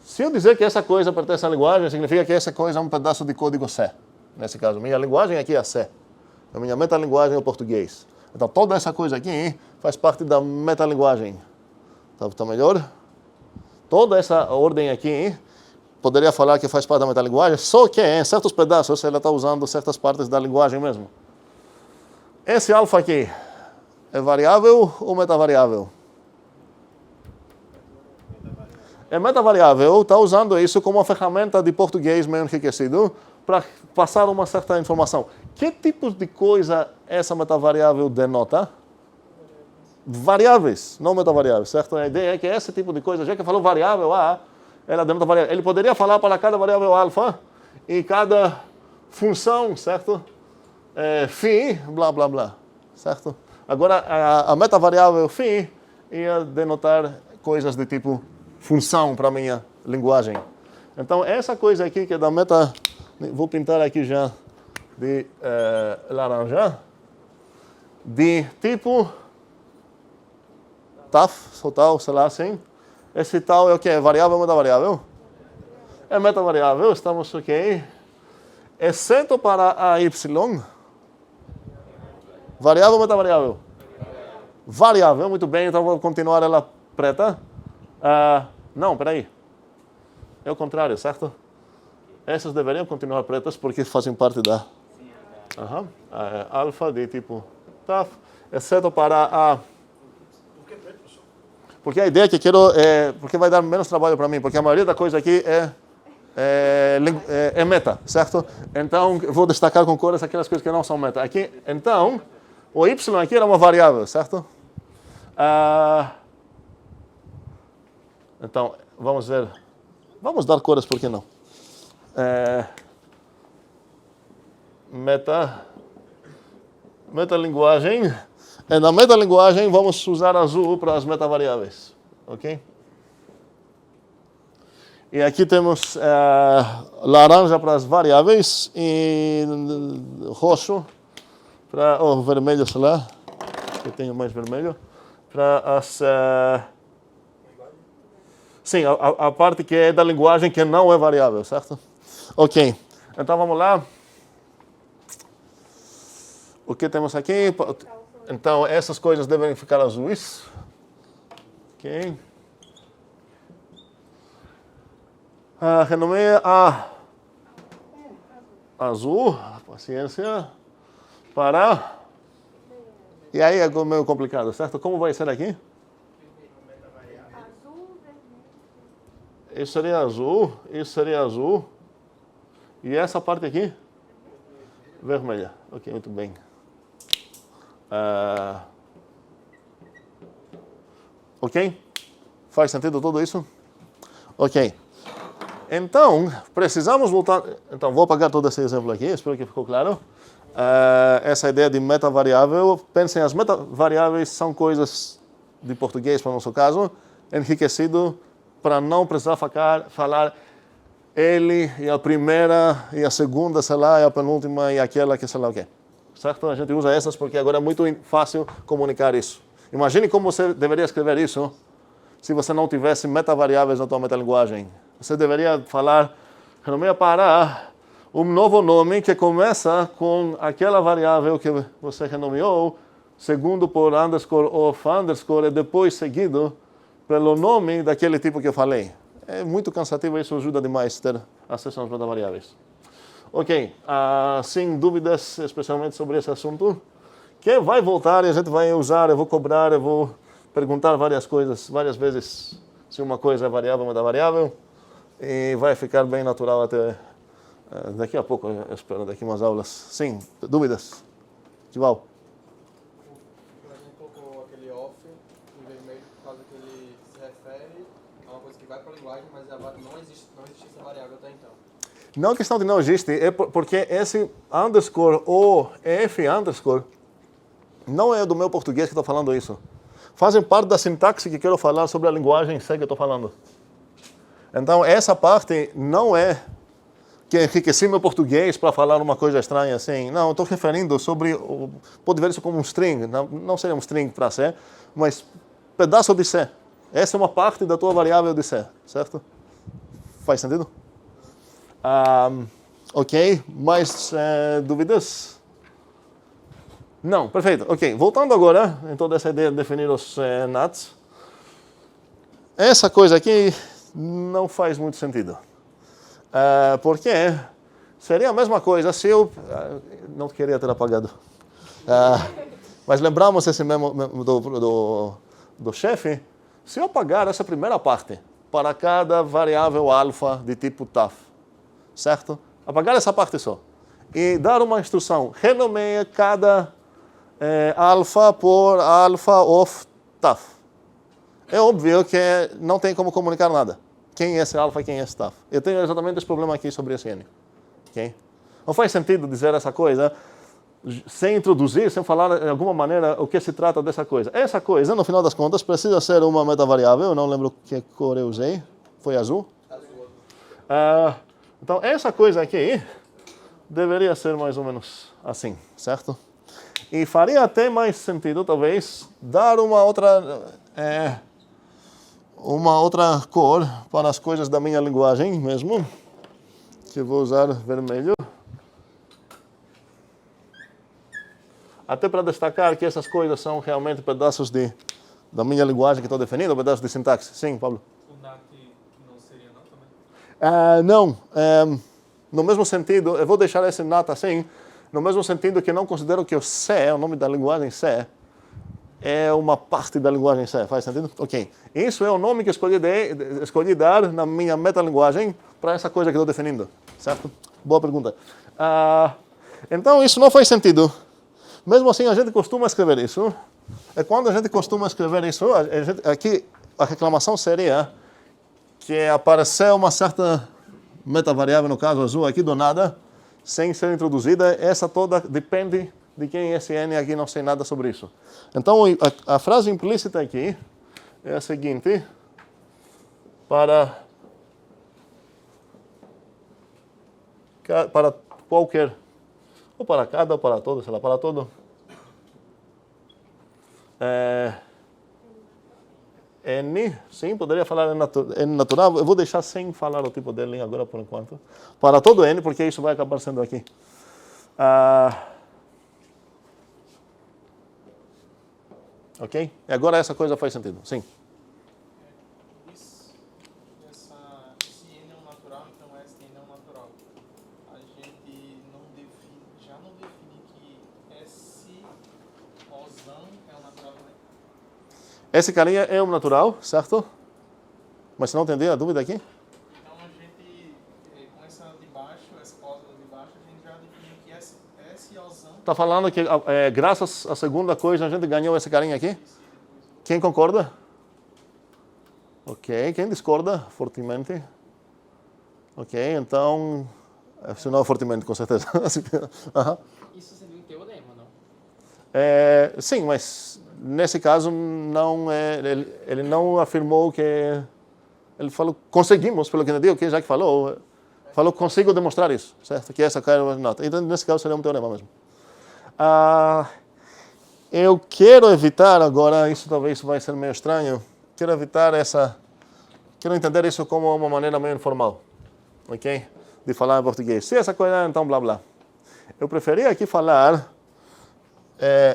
Se eu dizer que essa coisa pertence à linguagem, significa que essa coisa é um pedaço de código C. Nesse caso, minha linguagem aqui é C. A minha metalinguagem é o português. Então, toda essa coisa aqui faz parte da metalinguagem. Tá melhor? Toda essa ordem aqui poderia falar que faz parte da metalinguagem, só que em certos pedaços ela está usando certas partes da linguagem mesmo. Esse alfa aqui é variável ou metavariável? É metavariável, está usando isso como uma ferramenta de português meio enriquecido para passar uma certa informação. Que tipo de coisa essa metavariável denota? Variáveis, não metavariáveis, certo? A ideia é que esse tipo de coisa, já que falou variável A, ela denota variável. Ele poderia falar para cada variável alfa e cada função, certo? Φ, blá, blá, blá, certo? Agora, a metavariável φ ia denotar coisas de tipo função para a minha linguagem. Então, essa coisa aqui que é da vou pintar aqui já de laranja, de tipo taf, ou tal, sei lá assim. Esse tal é o que? É variável ou metavariável? É metavariável, estamos ok. Exceto para a y. Variável ou metavariável? Variável, muito bem, então vou continuar ela preta. Não, peraí. É o contrário, certo? Essas deveriam continuar pretas porque fazem parte da... alfa de tipo taf, exceto para a... Por que preto, professor? Porque a ideia que quero é... Porque vai dar menos trabalho para mim, porque a maioria da coisa aqui é meta, certo? Então, eu vou destacar com cores aquelas coisas que não são meta. Aqui, então, o y aqui era uma variável, certo? Então, vamos ver. Vamos dar cores, por que não? Metalinguagem. E na metalinguagem, vamos usar azul para as metavariáveis. Ok? E aqui temos laranja para as variáveis e roxo para o vermelho, sei lá, eu tenho mais vermelho, para as... sim, a parte que é da linguagem que não é variável, certo? Ok, então vamos lá. O que temos aqui? Então, essas coisas devem ficar azuis. Ok. Renomeia a azul, paciência, para... E aí é meio complicado, certo? Como vai ser aqui? Isso seria azul, isso seria azul. E essa parte aqui? Vermelha. Ok, muito bem. Ok? Faz sentido tudo isso? Ok. Então, precisamos voltar... Então, vou apagar todo esse exemplo aqui, espero que ficou claro. Essa ideia de metavariável, pensem, as metavariáveis são coisas de português, para o nosso caso, enriquecido para não precisar falar ele e a primeira e a segunda, sei lá, e a penúltima e aquela que sei lá o quê. Certo? A gente usa essas porque agora é muito fácil comunicar isso. Imagine como você deveria escrever isso se você não tivesse metavariáveis na tua metalinguagem. Você deveria falar, renomeia para um novo nome que começa com aquela variável que você renomeou, segundo por underscore ou underscore, e depois seguido pelo nome daquele tipo que eu falei. É muito cansativo, isso ajuda demais ter acesso às metavariáveis. Ok, sem dúvidas, especialmente sobre esse assunto, que vai voltar e a gente vai usar, eu vou cobrar, eu vou perguntar várias coisas, várias vezes, se uma coisa é variável ou metavariável, e vai ficar bem natural até daqui a pouco, eu espero, daqui umas aulas. Sim, dúvidas? Tival? A gente colocou aquele off em vermelho por causa que ele se refere a uma coisa que vai para a linguagem, mas não existe essa variável até então. Não é questão de não existe, é porque esse underscore ou F underscore não é do meu português que estou falando isso. Fazem parte da sintaxe que quero falar sobre a linguagem que eu estou falando. Então, essa parte não é que enriqueci meu português para falar uma coisa estranha assim. Não, estou referindo sobre... Pode ver isso como um string. Não seria um string para C, mas pedaço de C. Essa é uma parte da tua variável de C, certo? Faz sentido? Ok, mais dúvidas? Não, perfeito. Ok, voltando agora, em toda essa ideia de definir os NATs. Essa coisa aqui não faz muito sentido. Porque seria a mesma coisa se eu... não queria ter apagado. Mas lembramos esse mesmo do chefe. Se eu apagar essa primeira parte para cada variável alfa de tipo taf, certo? Apagar essa parte só. E dar uma instrução. Renomeia cada alfa por alfa of taf. É óbvio que não tem como comunicar nada. Quem é esse alfa e quem é esse taf. Eu tenho exatamente esse problema aqui sobre esse N. Okay? Não faz sentido dizer essa coisa sem introduzir, sem falar de alguma maneira o que se trata dessa coisa. Essa coisa, no final das contas, precisa ser uma metavariável. Eu não lembro que cor eu usei. Foi azul? Azul. Então, essa coisa aqui deveria ser mais ou menos assim, certo? E faria até mais sentido, talvez, dar uma outra cor para as coisas da minha linguagem mesmo, que eu vou usar vermelho. Até para destacar que essas coisas são realmente pedaços da minha linguagem que estou definindo, pedaços de sintaxe. Sim, Pablo? O NAT não seria não também? Não. No mesmo sentido, eu vou deixar esse NAT assim, no mesmo sentido que não considero que o C, o nome da linguagem C, é uma parte da linguagem C. Faz sentido? Ok. Isso é o nome que escolhi dar na minha metalinguagem para essa coisa que estou definindo. Certo? Boa pergunta. Então, isso não faz sentido. Mesmo assim, a gente costuma escrever isso. E quando a gente costuma escrever isso, aqui a reclamação seria que apareceu uma certa metavariável, no caso azul, aqui do nada, sem ser introduzida. Essa toda depende de quem é esse N, aqui não sei nada sobre isso. Então, a frase implícita aqui é a seguinte: para qualquer, ou para cada, ou para todo, sei lá, para todo, N, sim, poderia falar N natural, eu vou deixar sem falar o tipo de linha agora por enquanto, para todo N, porque isso vai acabar sendo aqui. Ok? E agora essa coisa faz sentido, sim. Esse N é um natural, então esse N é um natural. A gente já não define que esse osão é um natural também. Esse carinha é um natural, certo? Mas você não entendeu a dúvida aqui? Então a gente, com essa de baixo, essa cláusula de baixo, a gente já definiu que esse osão... Está falando que graças à segunda coisa a gente ganhou esse carinha aqui? Quem concorda? Ok. Quem discorda fortemente? Ok, então... Isso não é fortemente, com certeza. Isso seria um teorema, não? Sim, mas nesse caso não ele não afirmou que... Ele falou, conseguimos, pelo que eu digo, que já que falou consigo demonstrar isso, certo? Que essa cara é uma nota. Então, nesse caso, seria um teorema mesmo. Eu quero evitar agora, isso talvez vai ser meio estranho, quero entender isso como uma maneira meio informal, ok? De falar em português. Se essa coisa, então blá blá. Eu preferia aqui falar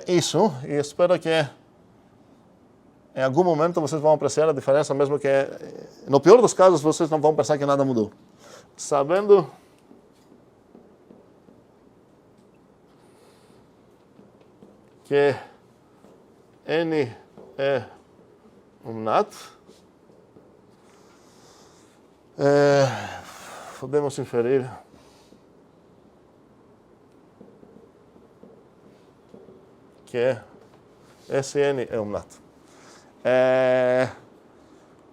isso, e espero que em algum momento vocês vão apreciar a diferença, mesmo que, no pior dos casos, vocês não vão pensar que nada mudou. Sabendo que N é um NAT, podemos inferir que SN é um NAT.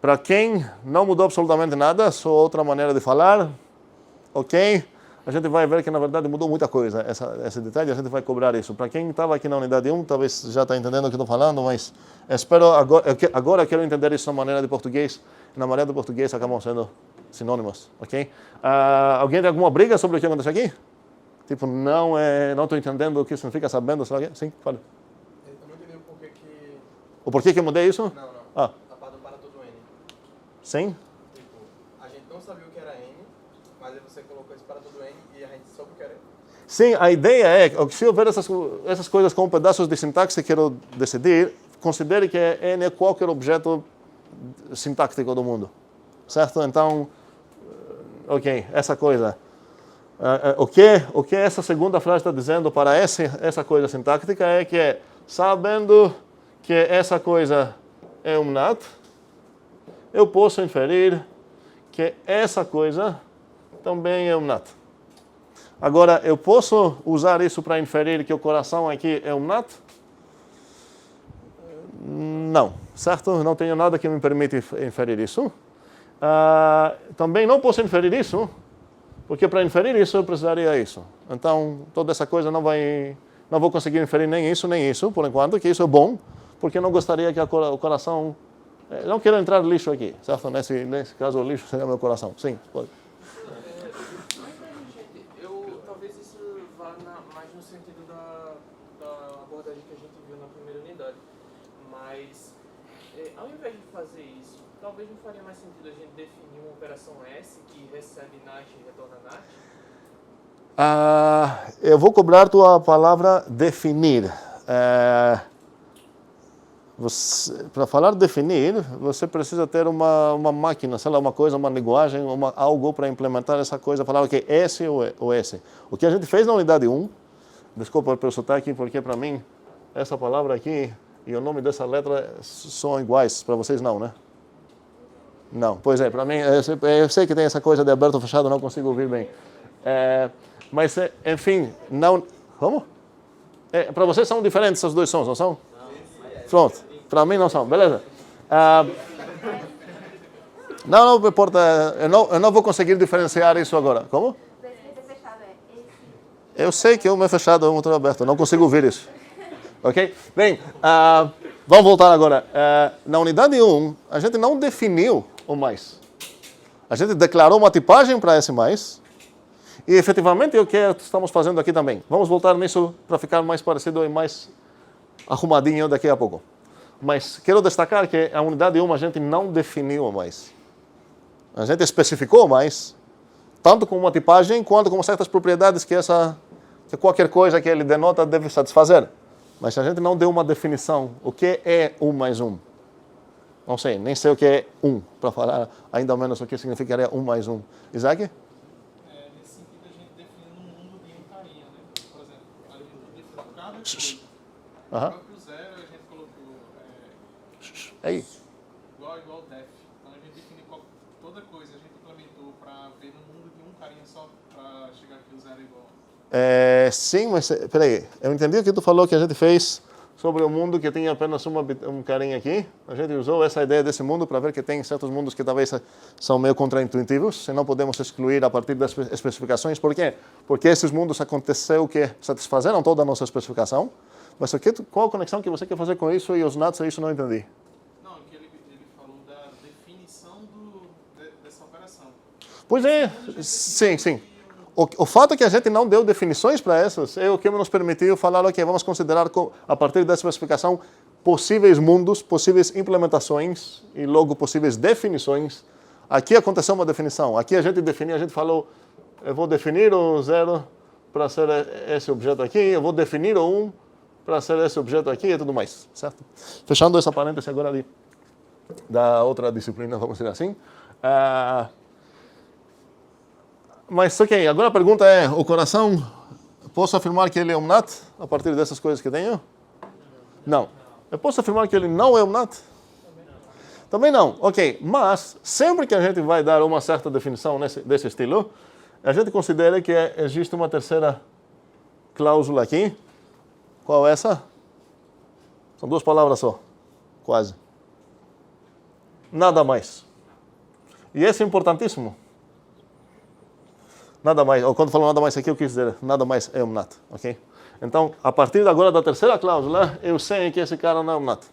Para quem não mudou absolutamente nada, só outra maneira de falar, ok? A gente vai ver que, na verdade, mudou muita coisa. Esse detalhe, a gente vai cobrar isso. Para quem estava aqui na unidade 1, talvez já está entendendo o que estou falando, mas espero agora eu quero entender isso na maneira de português. Na maneira de português acabam sendo sinônimos, ok? Alguém tem alguma briga sobre o que aconteceu aqui? Tipo, não estou entendendo o que significa sabendo, sei lá. Sim, fala. Eu não entendi o porquê que... O porquê que eu mudei isso? Não. Ah. A parte do para todo N. Sim? Tipo, a gente não sabia o que era N, mas aí você colocou isso para todo N e a gente soube o que era N. Sim, a ideia é que se houver essas coisas como pedaços de sintaxe que quero decidir, considere que N é qualquer objeto sintático do mundo. Certo? Então, ok, essa coisa. O que essa segunda frase está dizendo para essa coisa sintática é que, sabendo que essa coisa é um NAT, eu posso inferir que essa coisa também é um NAT. Agora, eu posso usar isso para inferir que o coração aqui é um NAT? Não, certo? Não tenho nada que me permita inferir isso. Também não posso inferir isso, porque para inferir isso eu precisaria isso. Então, toda essa coisa não vou conseguir inferir nem isso, por enquanto, que isso é bom, porque eu não gostaria que o coração... não quero entrar lixo aqui, certo? Nesse caso, o lixo seria meu coração. Sim, pode. Talvez esse levar mais no sentido da abordagem que a gente viu na primeira unidade. Mas, ao invés de fazer isso, talvez não faria mais sentido a gente definir uma operação S que recebe NAT e retorna NAT? Eu vou cobrar tua palavra definir. Para falar definir, você precisa ter uma máquina, sei lá, uma coisa, uma linguagem, algo para implementar essa coisa, falar o que é S ou S. O que a gente fez na unidade 1, desculpa pelo sotaque, porque para mim essa palavra aqui e o nome dessa letra são iguais, para vocês não, né? Não, pois é, para mim, eu sei que tem essa coisa de aberto ou fechado, não consigo ouvir bem. Mas, enfim, não... Como? Para vocês são diferentes esses dois sons, não são? Pronto, para mim não são, beleza. Não importa, eu não vou conseguir diferenciar isso agora. Como? Eu sei que um é fechado e o outro é aberto, eu não consigo ouvir isso. Ok? Bem, vamos voltar agora. Na unidade 1, a gente não definiu o mais. A gente declarou uma tipagem para esse mais. E efetivamente é o que estamos fazendo aqui também. Vamos voltar nisso para ficar mais parecido e mais arrumadinho daqui a pouco. Mas quero destacar que a unidade 1 a gente não definiu o mais. A gente especificou o mais, tanto com uma tipagem quanto com certas propriedades que qualquer coisa que ele denota deve satisfazer. Mas a gente não deu uma definição. O que é 1 mais 1? Não sei, nem sei o que é 1, para falar ainda menos o que significaria 1 mais 1. Isaac? Nesse sentido, a gente definindo um mundo de um carinha, né? Por exemplo, a gente definiu cada coisa. O próprio zero, a gente colocou Aí. igual def. Então, a gente definiu toda coisa, a gente implementou para ver no mundo de um carinha só, para chegar aqui o zero igual. Sim, mas peraí, eu entendi o que tu falou que a gente fez sobre o mundo que tinha apenas um carinha aqui. A gente usou essa ideia desse mundo para ver que tem certos mundos que talvez são meio contraintuitivos, e não podemos excluir a partir das especificações. Por quê? Porque esses mundos aconteceu que satisfazeram toda a nossa especificação. Mas qual a conexão que você quer fazer com isso e os NATs, isso eu não entendi. Não, que ele falou da definição dessa operação. Pois é, sim. O fato é que a gente não deu definições para essas é o que nos permitiu falar, ok, vamos considerar a partir dessa especificação possíveis mundos, possíveis implementações e logo possíveis definições. Aqui aconteceu uma definição. Aqui a gente falou, eu vou definir o zero para ser esse objeto aqui, eu vou definir o 1 para ser esse objeto aqui e tudo mais, certo? Fechando essa parêntese agora ali da outra disciplina, vamos dizer assim. Mas, ok, agora a pergunta é, o coração, posso afirmar que ele é um NAT a partir dessas coisas que tenho? Não. Eu posso afirmar que ele não é um NAT? Também não. Ok, mas sempre que a gente vai dar uma certa definição desse estilo, a gente considera que existe uma terceira cláusula aqui. Qual é essa? São duas palavras só, quase. Nada mais. E esse é importantíssimo. Nada mais, ou quando falo nada mais aqui, eu quis dizer nada mais é um NAT, ok? Então, a partir de agora da terceira cláusula, eu sei que esse cara não é um NAT,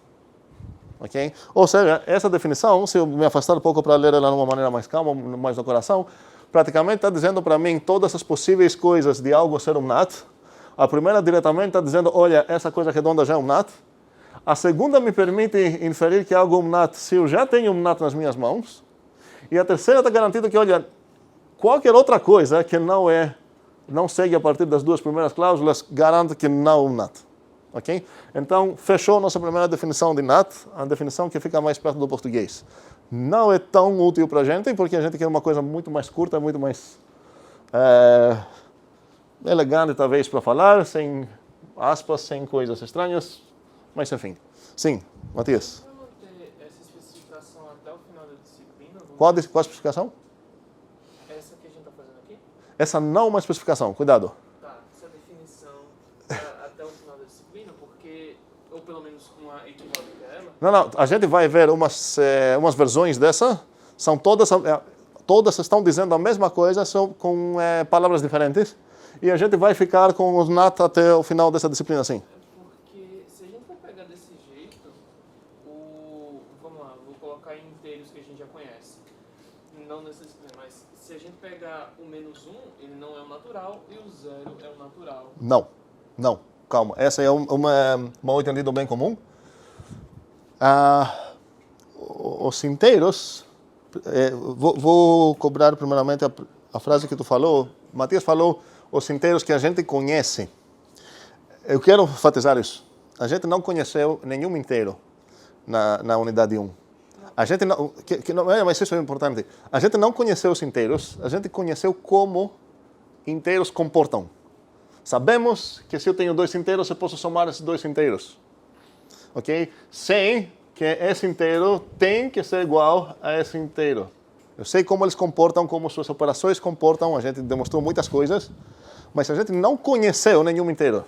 ok? Ou seja, essa definição, se eu me afastar um pouco para ler ela de uma maneira mais calma, mais no coração, praticamente está dizendo para mim todas as possíveis coisas de algo ser um NAT. A primeira diretamente está dizendo, olha, essa coisa redonda já é um NAT. A segunda me permite inferir que algo é um NAT se eu já tenho um NAT nas minhas mãos. E a terceira está garantindo que, olha, qualquer outra coisa que não segue a partir das duas primeiras cláusulas, garante que não é um NAT. Ok? Então, fechou nossa primeira definição de NAT, a definição que fica mais perto do português. Não é tão útil para a gente, porque a gente quer uma coisa muito mais curta, muito mais elegante, talvez, para falar, sem aspas, sem coisas estranhas, mas enfim. Sim, Matias. Vamos ter essa especificação até o final da disciplina? Qual a especificação? Essa que a gente está fazendo aqui? Essa não é uma especificação, cuidado. Tá, essa definição até o final da disciplina, porque, ou pelo menos uma equivalente a ela. Não, a gente vai ver umas versões dessa, são todas estão dizendo a mesma coisa, só com palavras diferentes, e a gente vai ficar com os NAT até o final dessa disciplina, assim. Porque se a gente for pegar desse jeito, vamos lá, vou colocar em inteiros que a gente já conhece. Não nessa disciplina, mas se se a gente pegar o menos 1, ele não é o natural e o 0 é o natural. Não, não, calma. Essa é uma mal entendido bem comum. Os inteiros, vou cobrar primeiramente a frase que tu falou. Matias falou, os inteiros que a gente conhece. Eu quero enfatizar isso. A gente não conheceu nenhum inteiro na unidade 1. A gente não, mas isso é importante. A gente não conheceu os inteiros, a gente conheceu como inteiros comportam. Sabemos que se eu tenho 2 inteiros, eu posso somar esses 2 inteiros. Ok? Sei que esse inteiro tem que ser igual a esse inteiro. Eu sei como eles comportam, como suas operações comportam, a gente demonstrou muitas coisas, mas a gente não conheceu nenhum inteiro.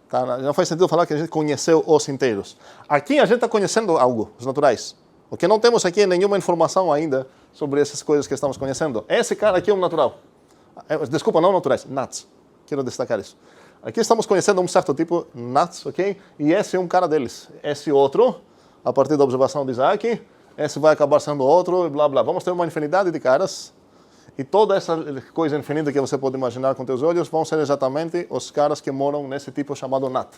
Tá? Não faz sentido falar que a gente conheceu os inteiros. Aqui a gente está conhecendo algo, os naturais. O que não temos aqui é nenhuma informação ainda sobre essas coisas que estamos conhecendo. Esse cara aqui é um natural. Desculpa, não naturais, nats. Quero destacar isso. Aqui estamos conhecendo um certo tipo, nats, ok? E esse é um cara deles. Esse outro, a partir da observação de Isaac, esse vai acabar sendo outro, e blá blá. Vamos ter uma infinidade de caras. E toda essa coisa infinita que você pode imaginar com teus olhos vão ser exatamente os caras que moram nesse tipo chamado Nat.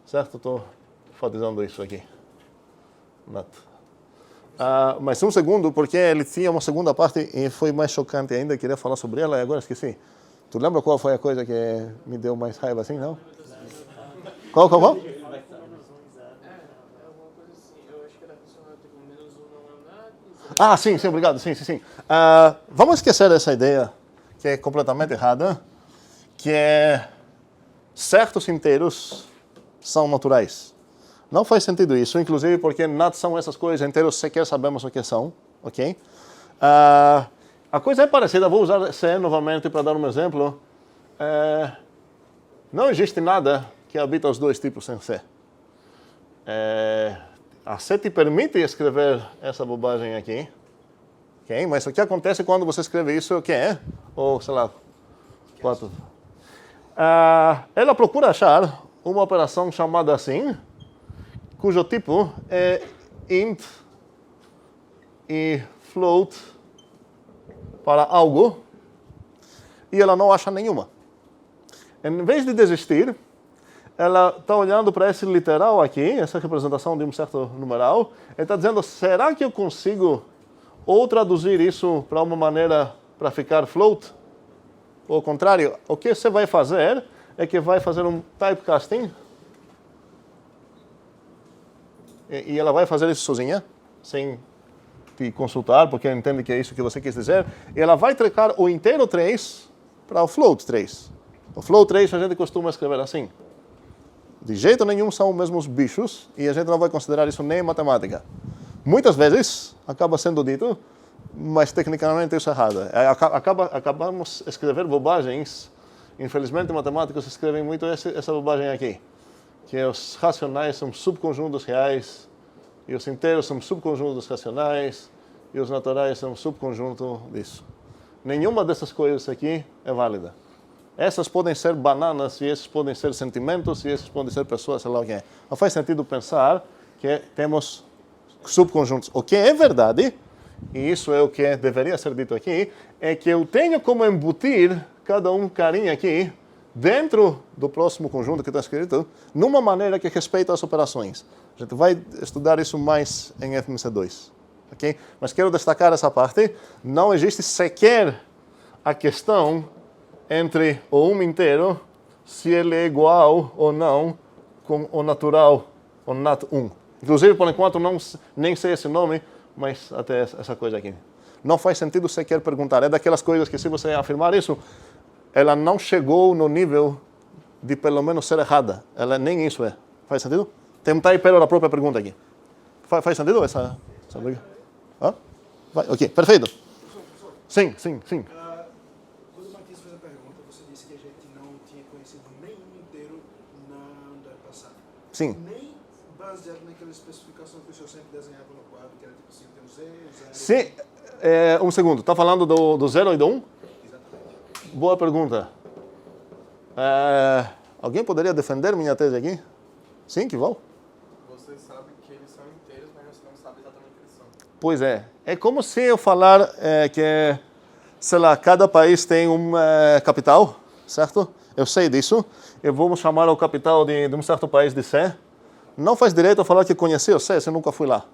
Certo? Estou enfatizando isso aqui. Nat. Mas um segundo, porque ele tinha uma segunda parte e foi mais chocante ainda. Queria falar sobre ela e agora esqueci. Tu lembra qual foi a coisa que me deu mais raiva assim, não? Qual? É alguma coisa assim. Eu acho que era funcional, tipo, menos 1 não é nada. Sim, obrigado. Sim. Vamos esquecer essa ideia, que é completamente errada, que é certos inteiros são naturais. Não faz sentido isso, inclusive porque nada são essas coisas, inteiros sequer sabemos o que são, ok? A coisa é parecida, vou usar C novamente para dar um exemplo. Não existe nada que habita os 2 tipos em C. A C te permite escrever essa bobagem aqui, okay? Mas o que acontece quando você escreve isso, o que é? Ou, sei lá, 4. Ela procura achar uma operação chamada assim, cujo tipo é int e float para algo, e ela não acha nenhuma. Em vez de desistir, ela está olhando para esse literal aqui, essa representação de um certo numeral, e está dizendo, será que eu consigo ou traduzir isso para uma maneira para ficar float? Ou ao contrário, o que você vai fazer é que vai fazer um typecasting, e ela vai fazer isso sozinha, sem te consultar, porque ela entende que é isso que você quis dizer, e ela vai trocar o inteiro 3 para o float 3. O float 3 a gente costuma escrever assim. De jeito nenhum são os mesmos bichos, e a gente não vai considerar isso nem em matemática. Muitas vezes acaba sendo dito, mas tecnicamente isso é errado. Acabamos escrever bobagens. Infelizmente, matemáticos escrevem muito essa bobagem aqui, que os racionais são subconjuntos reais, e os inteiros são subconjuntos racionais, e os naturais são subconjunto disso. Nenhuma dessas coisas aqui é válida. Essas podem ser bananas, e esses podem ser sentimentos, e esses podem ser pessoas, sei lá o que é. Não faz sentido pensar que temos subconjuntos. O que é verdade, e isso é o que deveria ser dito aqui, é que eu tenho como embutir cada um carinha aqui dentro do próximo conjunto que está escrito, numa maneira que respeita as operações. A gente vai estudar isso mais em FMC2. Okay? Mas quero destacar essa parte. Não existe sequer a questão entre o 1 inteiro, se ele é igual ou não com o natural, o nat1. Inclusive, por enquanto, nem sei esse nome, mas até essa coisa aqui. Não faz sentido sequer perguntar. É daquelas coisas que, se você afirmar isso, ela não chegou no nível de, pelo menos, ser errada. Ela nem isso é. Faz sentido? Tem um typero da própria pergunta aqui. Faz sentido essa briga? Vai, ok, perfeito. Sim. Quando o Matias fez a pergunta, você disse que a gente não tinha conhecido nenhum inteiro na unidade passada. Sim. Nem baseado naquela especificação que o senhor sempre desenhava no quadro, que era tipo assim, tem o Z, o 0... Sim, um segundo. Está falando do 0 e do 1? Exatamente. Boa pergunta. Alguém poderia defender minha tese aqui? Sim, que vão? Você sabe que eles são inteiros, mas você não sabe exatamente o que eles são. Pois é. É como se eu falar que sei lá, cada país tem uma capital, certo? Eu sei disso. Eu vou chamar o capital de um certo país de C. Não faz direito a falar que conheci o C, se eu nunca fui lá.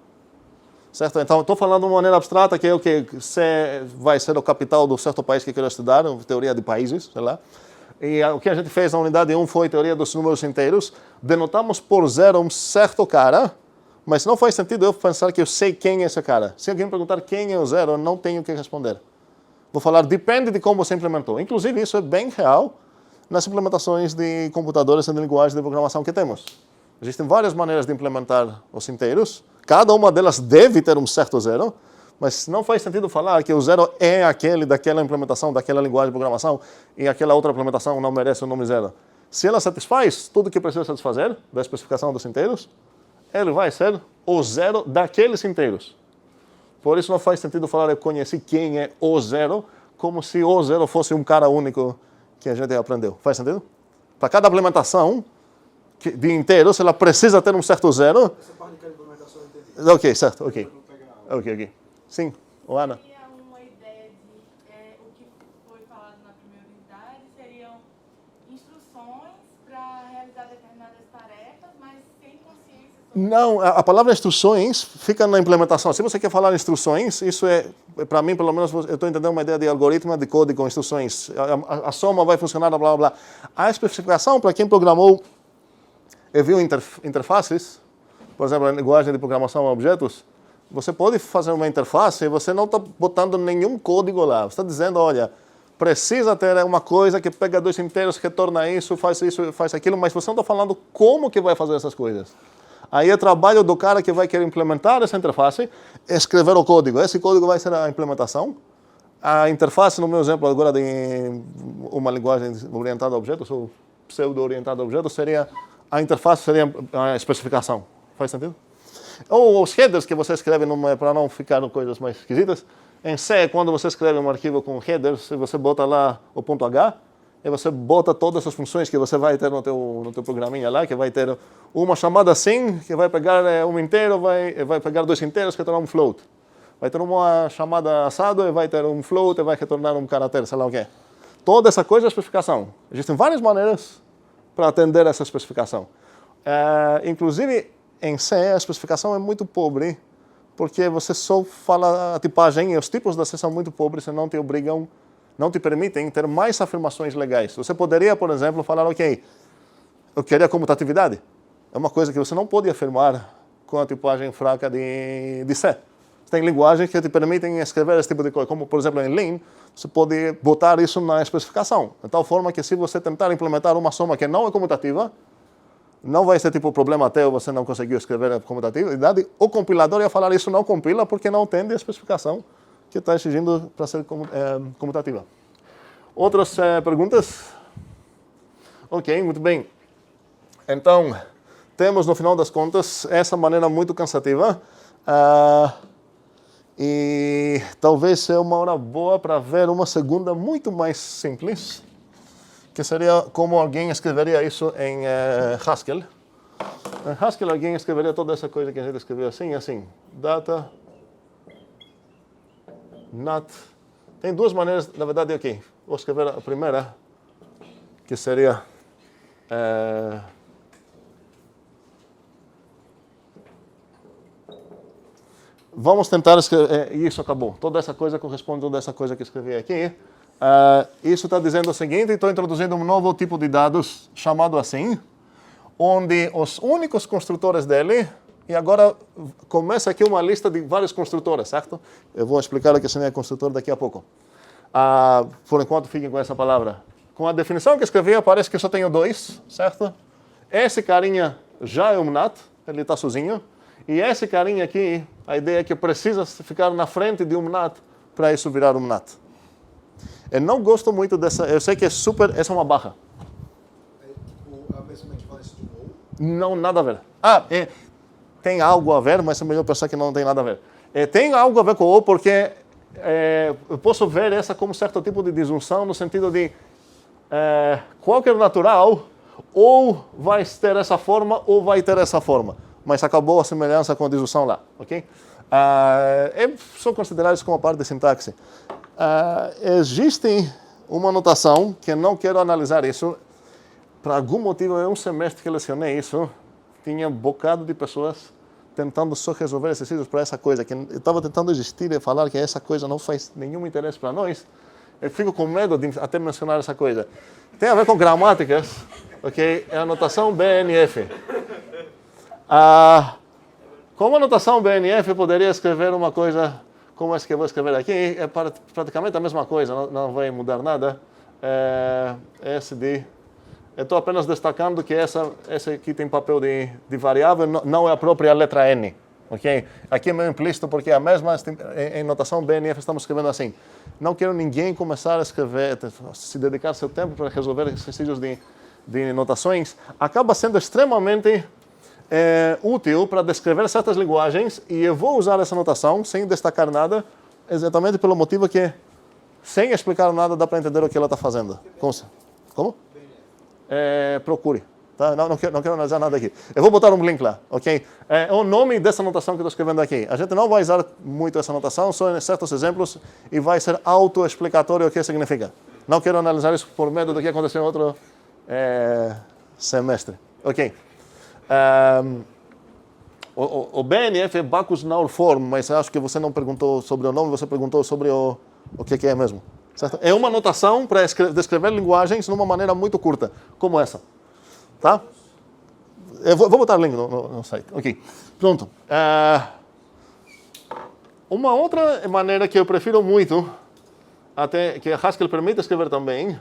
Certo? Então, estou falando de uma maneira abstrata, que é o que C vai ser o capital do certo país que eu quero estudar, teoria de países, sei lá. E o que a gente fez na unidade 1 foi teoria dos números inteiros. Denotamos por 0 um certo cara, mas não faz sentido eu pensar que eu sei quem é esse cara. Se alguém me perguntar quem é o 0, eu não tenho o que responder. Vou falar, depende de como você implementou. Inclusive, isso é bem real nas implementações de computadores e de linguagem de programação que temos. Existem várias maneiras de implementar os inteiros. Cada uma delas deve ter um certo 0, mas não faz sentido falar que o 0 é aquele daquela implementação, daquela linguagem de programação, e aquela outra implementação não merece o nome 0. Se ela satisfaz tudo o que precisa satisfazer da especificação dos inteiros, ele vai ser o 0 daqueles inteiros. Por isso não faz sentido falar eu conheci quem é o 0, como se o 0 fosse um cara único que a gente aprendeu. Faz sentido? Para cada implementação de inteiros, ela precisa ter um certo 0. Essa parte de cada implementação eu entendi. Ok, certo, ok. Eu vou pegar a aula. Ok. Sim, o Ana. Seria uma ideia de o que foi falado na primeira unidade seriam instruções para realizar determinadas tarefas, mas sem consciência sobre Não, a palavra instruções fica na implementação. Se você quer falar instruções, isso é, para mim, pelo menos, eu estou entendendo uma ideia de algoritmo de código com instruções. A soma vai funcionar, blá, blá, blá. A especificação, para quem programou e viu interfaces, por exemplo, a linguagem de programação a objetos, você pode fazer uma interface e você não está botando nenhum código lá. Você está dizendo, olha, precisa ter uma coisa que pega 2 inteiros, retorna isso, faz aquilo, mas você não está falando como que vai fazer essas coisas. Aí é trabalho do cara que vai querer implementar essa interface, escrever o código. Esse código vai ser a implementação. A interface, no meu exemplo agora de uma linguagem orientada a objetos, ou pseudo-orientada a objetos, a interface seria a especificação. Faz sentido? Ou os headers que você escreve para não ficar coisas mais esquisitas. Em C, quando você escreve um arquivo com headers, você bota lá o ponto H, e você bota todas as funções que você vai ter no teu programinha lá, que vai ter uma chamada assim, que vai pegar um inteiro, vai pegar 2 inteiros, que retornar um float. Vai ter uma chamada assado, e vai ter um float, e vai retornar um caractere, sei lá o quê. Toda essa coisa é a especificação. Existem várias maneiras para atender essa especificação. Inclusive, em C, a especificação é muito pobre, porque você só fala a tipagem, e os tipos da C são muito pobres e não te obrigam, não te permitem ter mais afirmações legais. Você poderia, por exemplo, falar, ok, eu queria comutatividade. É uma coisa que você não pode afirmar com a tipagem fraca de C. Você tem linguagens que te permitem escrever esse tipo de coisa, como, por exemplo, em Lean, você pode botar isso na especificação, de tal forma que se você tentar implementar uma soma que não é comutativa, não vai ser tipo problema até você não conseguiu escrever a comutatividade. O compilador ia falar isso não compila porque não atende a especificação que está exigindo para ser comutativa. Outras perguntas? Ok, muito bem. Então, temos no final das contas essa maneira muito cansativa. E talvez seja uma hora boa para ver uma segunda muito mais simples, que seria como alguém escreveria isso em Haskell. Em Haskell alguém escreveria toda essa coisa que a gente escreveu assim, data, not. Tem 2 maneiras, na verdade, ok. Vou escrever a primeira, que seria vamos tentar escrever, isso acabou. Toda essa coisa corresponde a toda essa coisa que escrevi aqui. Isso está dizendo o seguinte, estou introduzindo um novo tipo de dados chamado assim, onde os únicos construtores dele, e agora começa aqui uma lista de vários construtores, certo? Eu vou explicar o que seria construtor daqui a pouco. Por enquanto, fiquem com essa palavra. Com a definição que escrevi, parece que eu só tenho 2, certo? Esse carinha já é um NAT, ele está sozinho. E esse carinha aqui, a ideia é que precisa ficar na frente de um NAT para isso virar um NAT. Eu não gosto muito dessa, eu sei que é super, essa é uma barra. É tipo a mesma equivalência de ou? Não, nada a ver. Tem algo a ver, mas é melhor pensar que não tem nada a ver. Tem algo a ver com o porque eu posso ver essa como certo tipo de disjunção no sentido de qualquer natural ou vai ter essa forma ou vai ter essa forma. Mas acabou a semelhança com a disjunção lá, ok? São considerados como parte de sintaxe. Existe uma notação que não quero analisar isso. Por algum motivo, em um semestre que lecionei isso, tinha um bocado de pessoas tentando só resolver exercícios para essa coisa, que eu estava tentando existir e falar que essa coisa não faz nenhum interesse para nós. Eu fico com medo de até mencionar essa coisa. Tem a ver com gramáticas, ok? É a notação BNF. Com a notação BNF, eu poderia escrever uma coisa como essa que eu vou escrever aqui. É praticamente a mesma coisa, não vai mudar nada. Eu estou apenas destacando que essa aqui tem papel de variável, não é a própria letra N. Okay? Aqui é meio implícito porque é a mesma, em notação BNF estamos escrevendo assim. Não quero ninguém começar a escrever, se dedicar seu tempo para resolver exercícios de notações. Acaba sendo extremamente útil para descrever certas linguagens e eu vou usar essa notação sem destacar nada, exatamente pelo motivo que, sem explicar nada, dá para entender o que ela está fazendo. Como? Procure. Tá? Não quero analisar nada aqui. Eu vou botar um link lá, ok? É o nome dessa notação que eu estou escrevendo aqui. A gente não vai usar muito essa notação, só em certos exemplos, e vai ser autoexplicatório o que significa. Não quero analisar isso por medo do que aconteceu em outro semestre. Ok. O BNF é Bacchus Null Form, mas acho que você não perguntou sobre o nome, você perguntou sobre o que é mesmo. Certo? É uma notação para descrever linguagens de uma maneira muito curta, como essa. Tá? Eu vou botar o link no site. Ok. Pronto. Uma outra maneira que eu prefiro muito, até que a Haskell permite escrever também,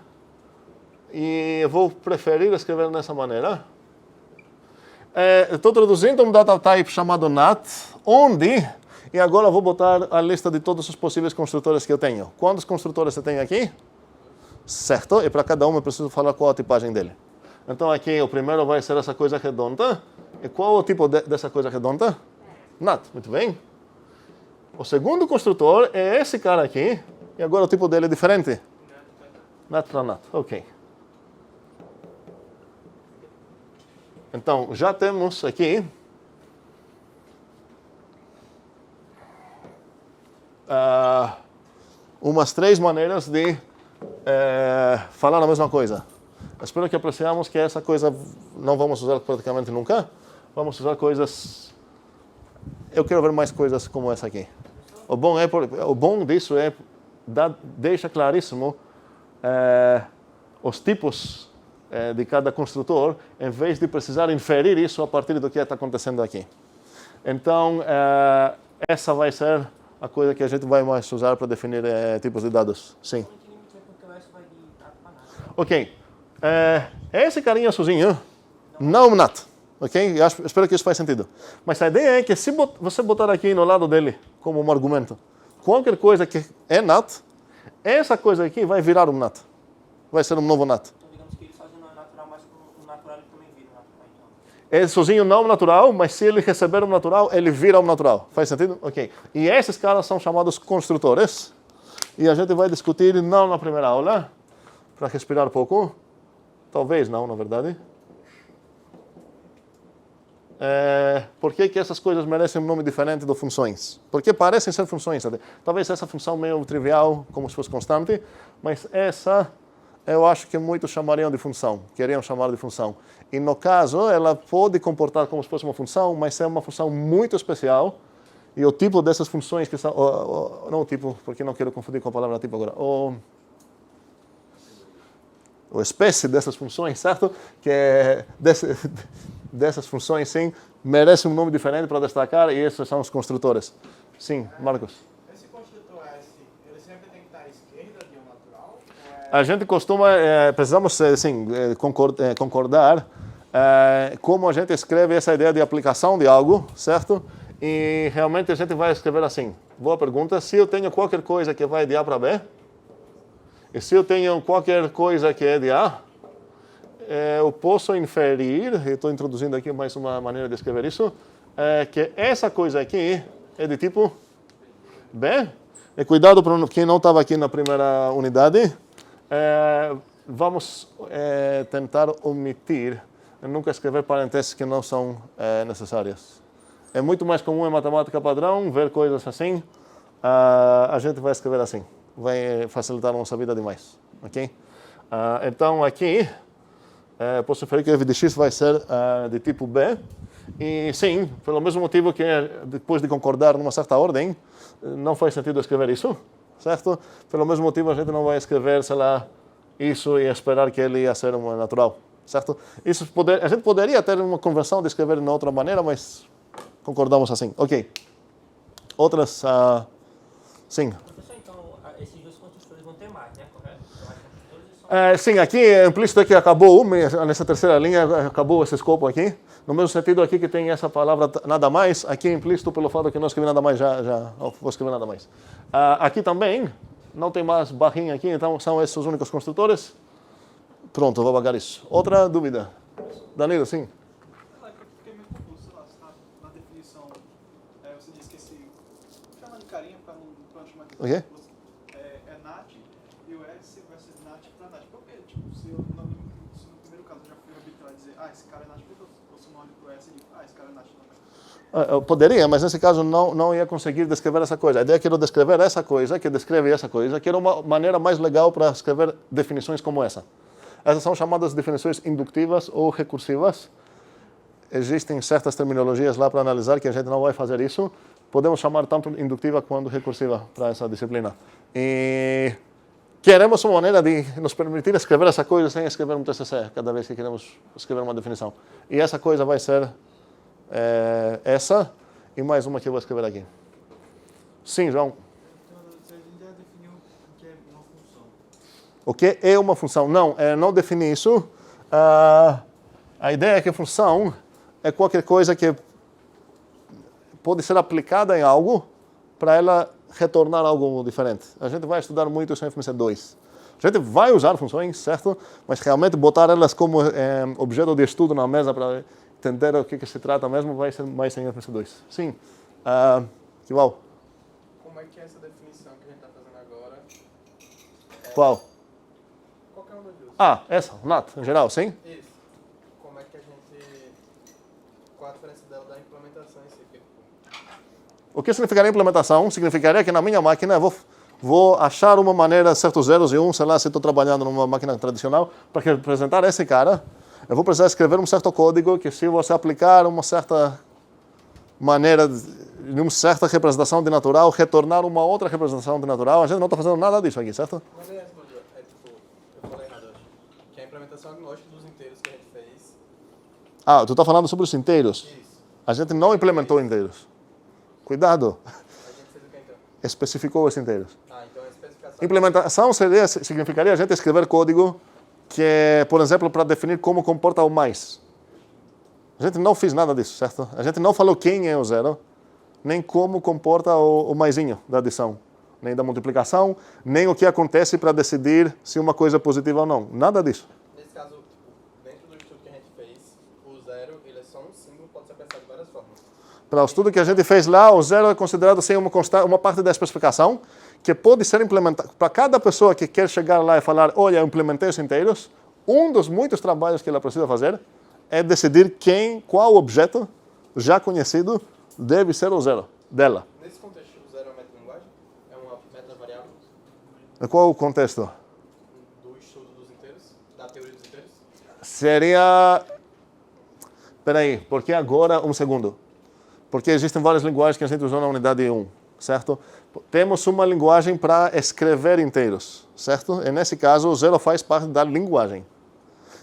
e eu vou preferir escrever dessa maneira. Estou traduzindo um data type chamado NAT, onde, e agora eu vou botar a lista de todos os possíveis construtores que eu tenho. Quantos construtores eu tenho aqui? Certo, e para cada um eu preciso falar qual a tipagem dele. Então aqui o primeiro vai ser essa coisa redonda. E qual é o tipo dessa coisa redonda? NAT, muito bem. O segundo construtor é esse cara aqui, e agora o tipo dele é diferente. NAT para NAT, ok. Então, já temos aqui umas 3 maneiras de falar a mesma coisa. Espero que apreciamos que essa coisa não vamos usar praticamente nunca. Vamos usar coisas... Eu quero ver mais coisas como essa aqui. O bom disso deixa claríssimo os tipos de cada construtor, em vez de precisar inferir isso a partir do que está acontecendo aqui. Então, essa vai ser a coisa que a gente vai mais usar para definir tipos de dados. Sim. Ok. Esse carinha sozinho não é um NAT. Ok? Espero que isso faz sentido. Mas a ideia é que se você botar aqui no lado dele como um argumento qualquer coisa que é NAT, essa coisa aqui vai virar um NAT. Vai ser um novo NAT. Então, digamos que ele sozinho não é natural, mas com o natural ele também vira natural. Então. Ele sozinho não é natural, mas se ele receber um natural, ele vira um natural. Faz sentido? Ok. E esses caras são chamados construtores. E a gente vai discutir não na primeira aula, para respirar um pouco. Talvez não, na verdade. Por que essas coisas merecem um nome diferente de funções? Porque parecem ser funções. Talvez essa função meio trivial, como se fosse constante, mas essa eu acho que muitos chamariam de função, queriam chamar de função. E no caso, ela pode comportar como se fosse uma função, mas é uma função muito especial. E o tipo dessas funções que são... não o tipo, porque não quero confundir com a palavra tipo agora. O espécie dessas funções, certo? Que é dessas funções, sim, merece um nome diferente para destacar, e esses são os construtores. Sim, Marcos. Esse construtor S, ele sempre tem que estar à esquerda de um natural? A gente costuma, precisamos sim, concordar como a gente escreve essa ideia de aplicação de algo, certo? E realmente a gente vai escrever assim. Boa pergunta. Se eu tenho qualquer coisa que vai de A para B, e se eu tenho qualquer coisa que é de A, eu posso inferir, estou introduzindo aqui mais uma maneira de escrever isso, que essa coisa aqui é de tipo B. E cuidado para quem não estava aqui na primeira unidade, vamos tentar omitir, nunca escrever parênteses que não são necessárias. É muito mais comum em matemática padrão ver coisas assim, a gente vai escrever assim. vai facilitar a nossa vida demais. Ok? Então, aqui, posso inferir que f de x vai ser de tipo B. E sim, pelo mesmo motivo que depois de concordar numa certa ordem, não faz sentido escrever isso, certo? Pelo mesmo motivo a gente não vai escrever, sei lá, isso e esperar que ele ia ser uma natural, certo? A gente poderia ter uma conversão de escrever de outra maneira, mas concordamos assim. Ok. Outras, sim. Professor, então, esses dois construtores vão ter mais, né? Correto? Então, as construtores são... Sim, aqui é implícito que acabou, nessa terceira linha, acabou esse escopo aqui. No mesmo sentido aqui que tem essa palavra nada mais, aqui é implícito pelo fato que não escrevi nada mais, já vou escrever nada mais. Aqui também, não tem mais barrinha aqui, então são esses os únicos construtores. Pronto, vou apagar isso. Outra dúvida? Danilo, sim? Eu fiquei meio confuso, sei lá, se tá na definição, você disse que esse, chama de carinha para não chamar de O quê? é NAT e o S vai ser NAT para NAT. Por quê? Tipo, se no primeiro caso eu já fui arbitrar e dizer, esse cara é NAT, por que eu não olho pro S e digo, esse cara é NAT também? Eu poderia, mas nesse caso não ia conseguir descrever essa coisa. A ideia é que eu descrever essa coisa, que descreve essa coisa, que era uma maneira mais legal para escrever definições como essa. Essas são chamadas definições indutivas ou recursivas. Existem certas terminologias lá para analisar que a gente não vai fazer isso. Podemos chamar tanto indutiva quanto recursiva para essa disciplina. E queremos uma maneira de nos permitir escrever essa coisa sem escrever um TCC cada vez que queremos escrever uma definição. E essa coisa vai ser essa e mais uma que eu vou escrever aqui. Sim, João. Então, a gente já definiu o que é uma função. O que é uma função? Não defini isso. A ideia é que função é qualquer coisa que pode ser aplicada em algo para ela retornar algo diferente. A gente vai estudar muito isso em FMC 2. A gente vai usar funções, certo? Mas realmente botar elas como objeto de estudo na mesa para entender o que se trata mesmo vai ser mais em FMC 2. Sim. Igual. Como é que é essa definição que a gente está fazendo agora? Qual? Qualquer uma das duas. Essa, NAT, em geral, sim? Isso. Como é que a gente... Qual a diferença dela da implementação em si? O que significaria implementação? Significaria que na minha máquina eu vou achar uma maneira, certos zeros e sei lá, se estou trabalhando numa máquina tradicional, para representar esse cara, eu vou precisar escrever um certo código que se você aplicar uma certa maneira, de uma certa representação de natural, retornar uma outra representação de natural. A gente não está fazendo nada disso aqui, certo? Mas é tipo, eu falei errado, acho. Que é a implementação agnóstica dos inteiros que a gente fez. Tu está falando sobre os inteiros? Isso. A gente não implementou inteiros. Cuidado. A gente fez o que então? Especificou os inteiros. Então a especificação... Implementação significaria a gente escrever código que, por exemplo, para definir como comporta o mais. A gente não fez nada disso, certo? A gente não falou quem é o zero, nem como comporta o maisinho da adição, nem da multiplicação, nem o que acontece para decidir se uma coisa é positiva ou não. Nada disso. Nesse caso, dentro do estudo que a gente fez, o zero, ele é só um símbolo, pode ser pensado de várias formas. Para o estudo que a gente fez lá, o zero é considerado ser uma parte da especificação que pode ser implementada. Para cada pessoa que quer chegar lá e falar, olha, eu implementei os inteiros, um dos muitos trabalhos que ela precisa fazer é decidir qual objeto já conhecido deve ser o zero dela. Nesse contexto, o zero é uma metalinguagem? É uma metavariável? Em qual o contexto? Do estudo dos inteiros? Da teoria dos inteiros? Seria... Espera aí, por que agora um segundo? Porque existem várias linguagens que a gente usou na unidade 1, certo? Temos uma linguagem para escrever inteiros, certo? E nesse caso, o zero faz parte da linguagem.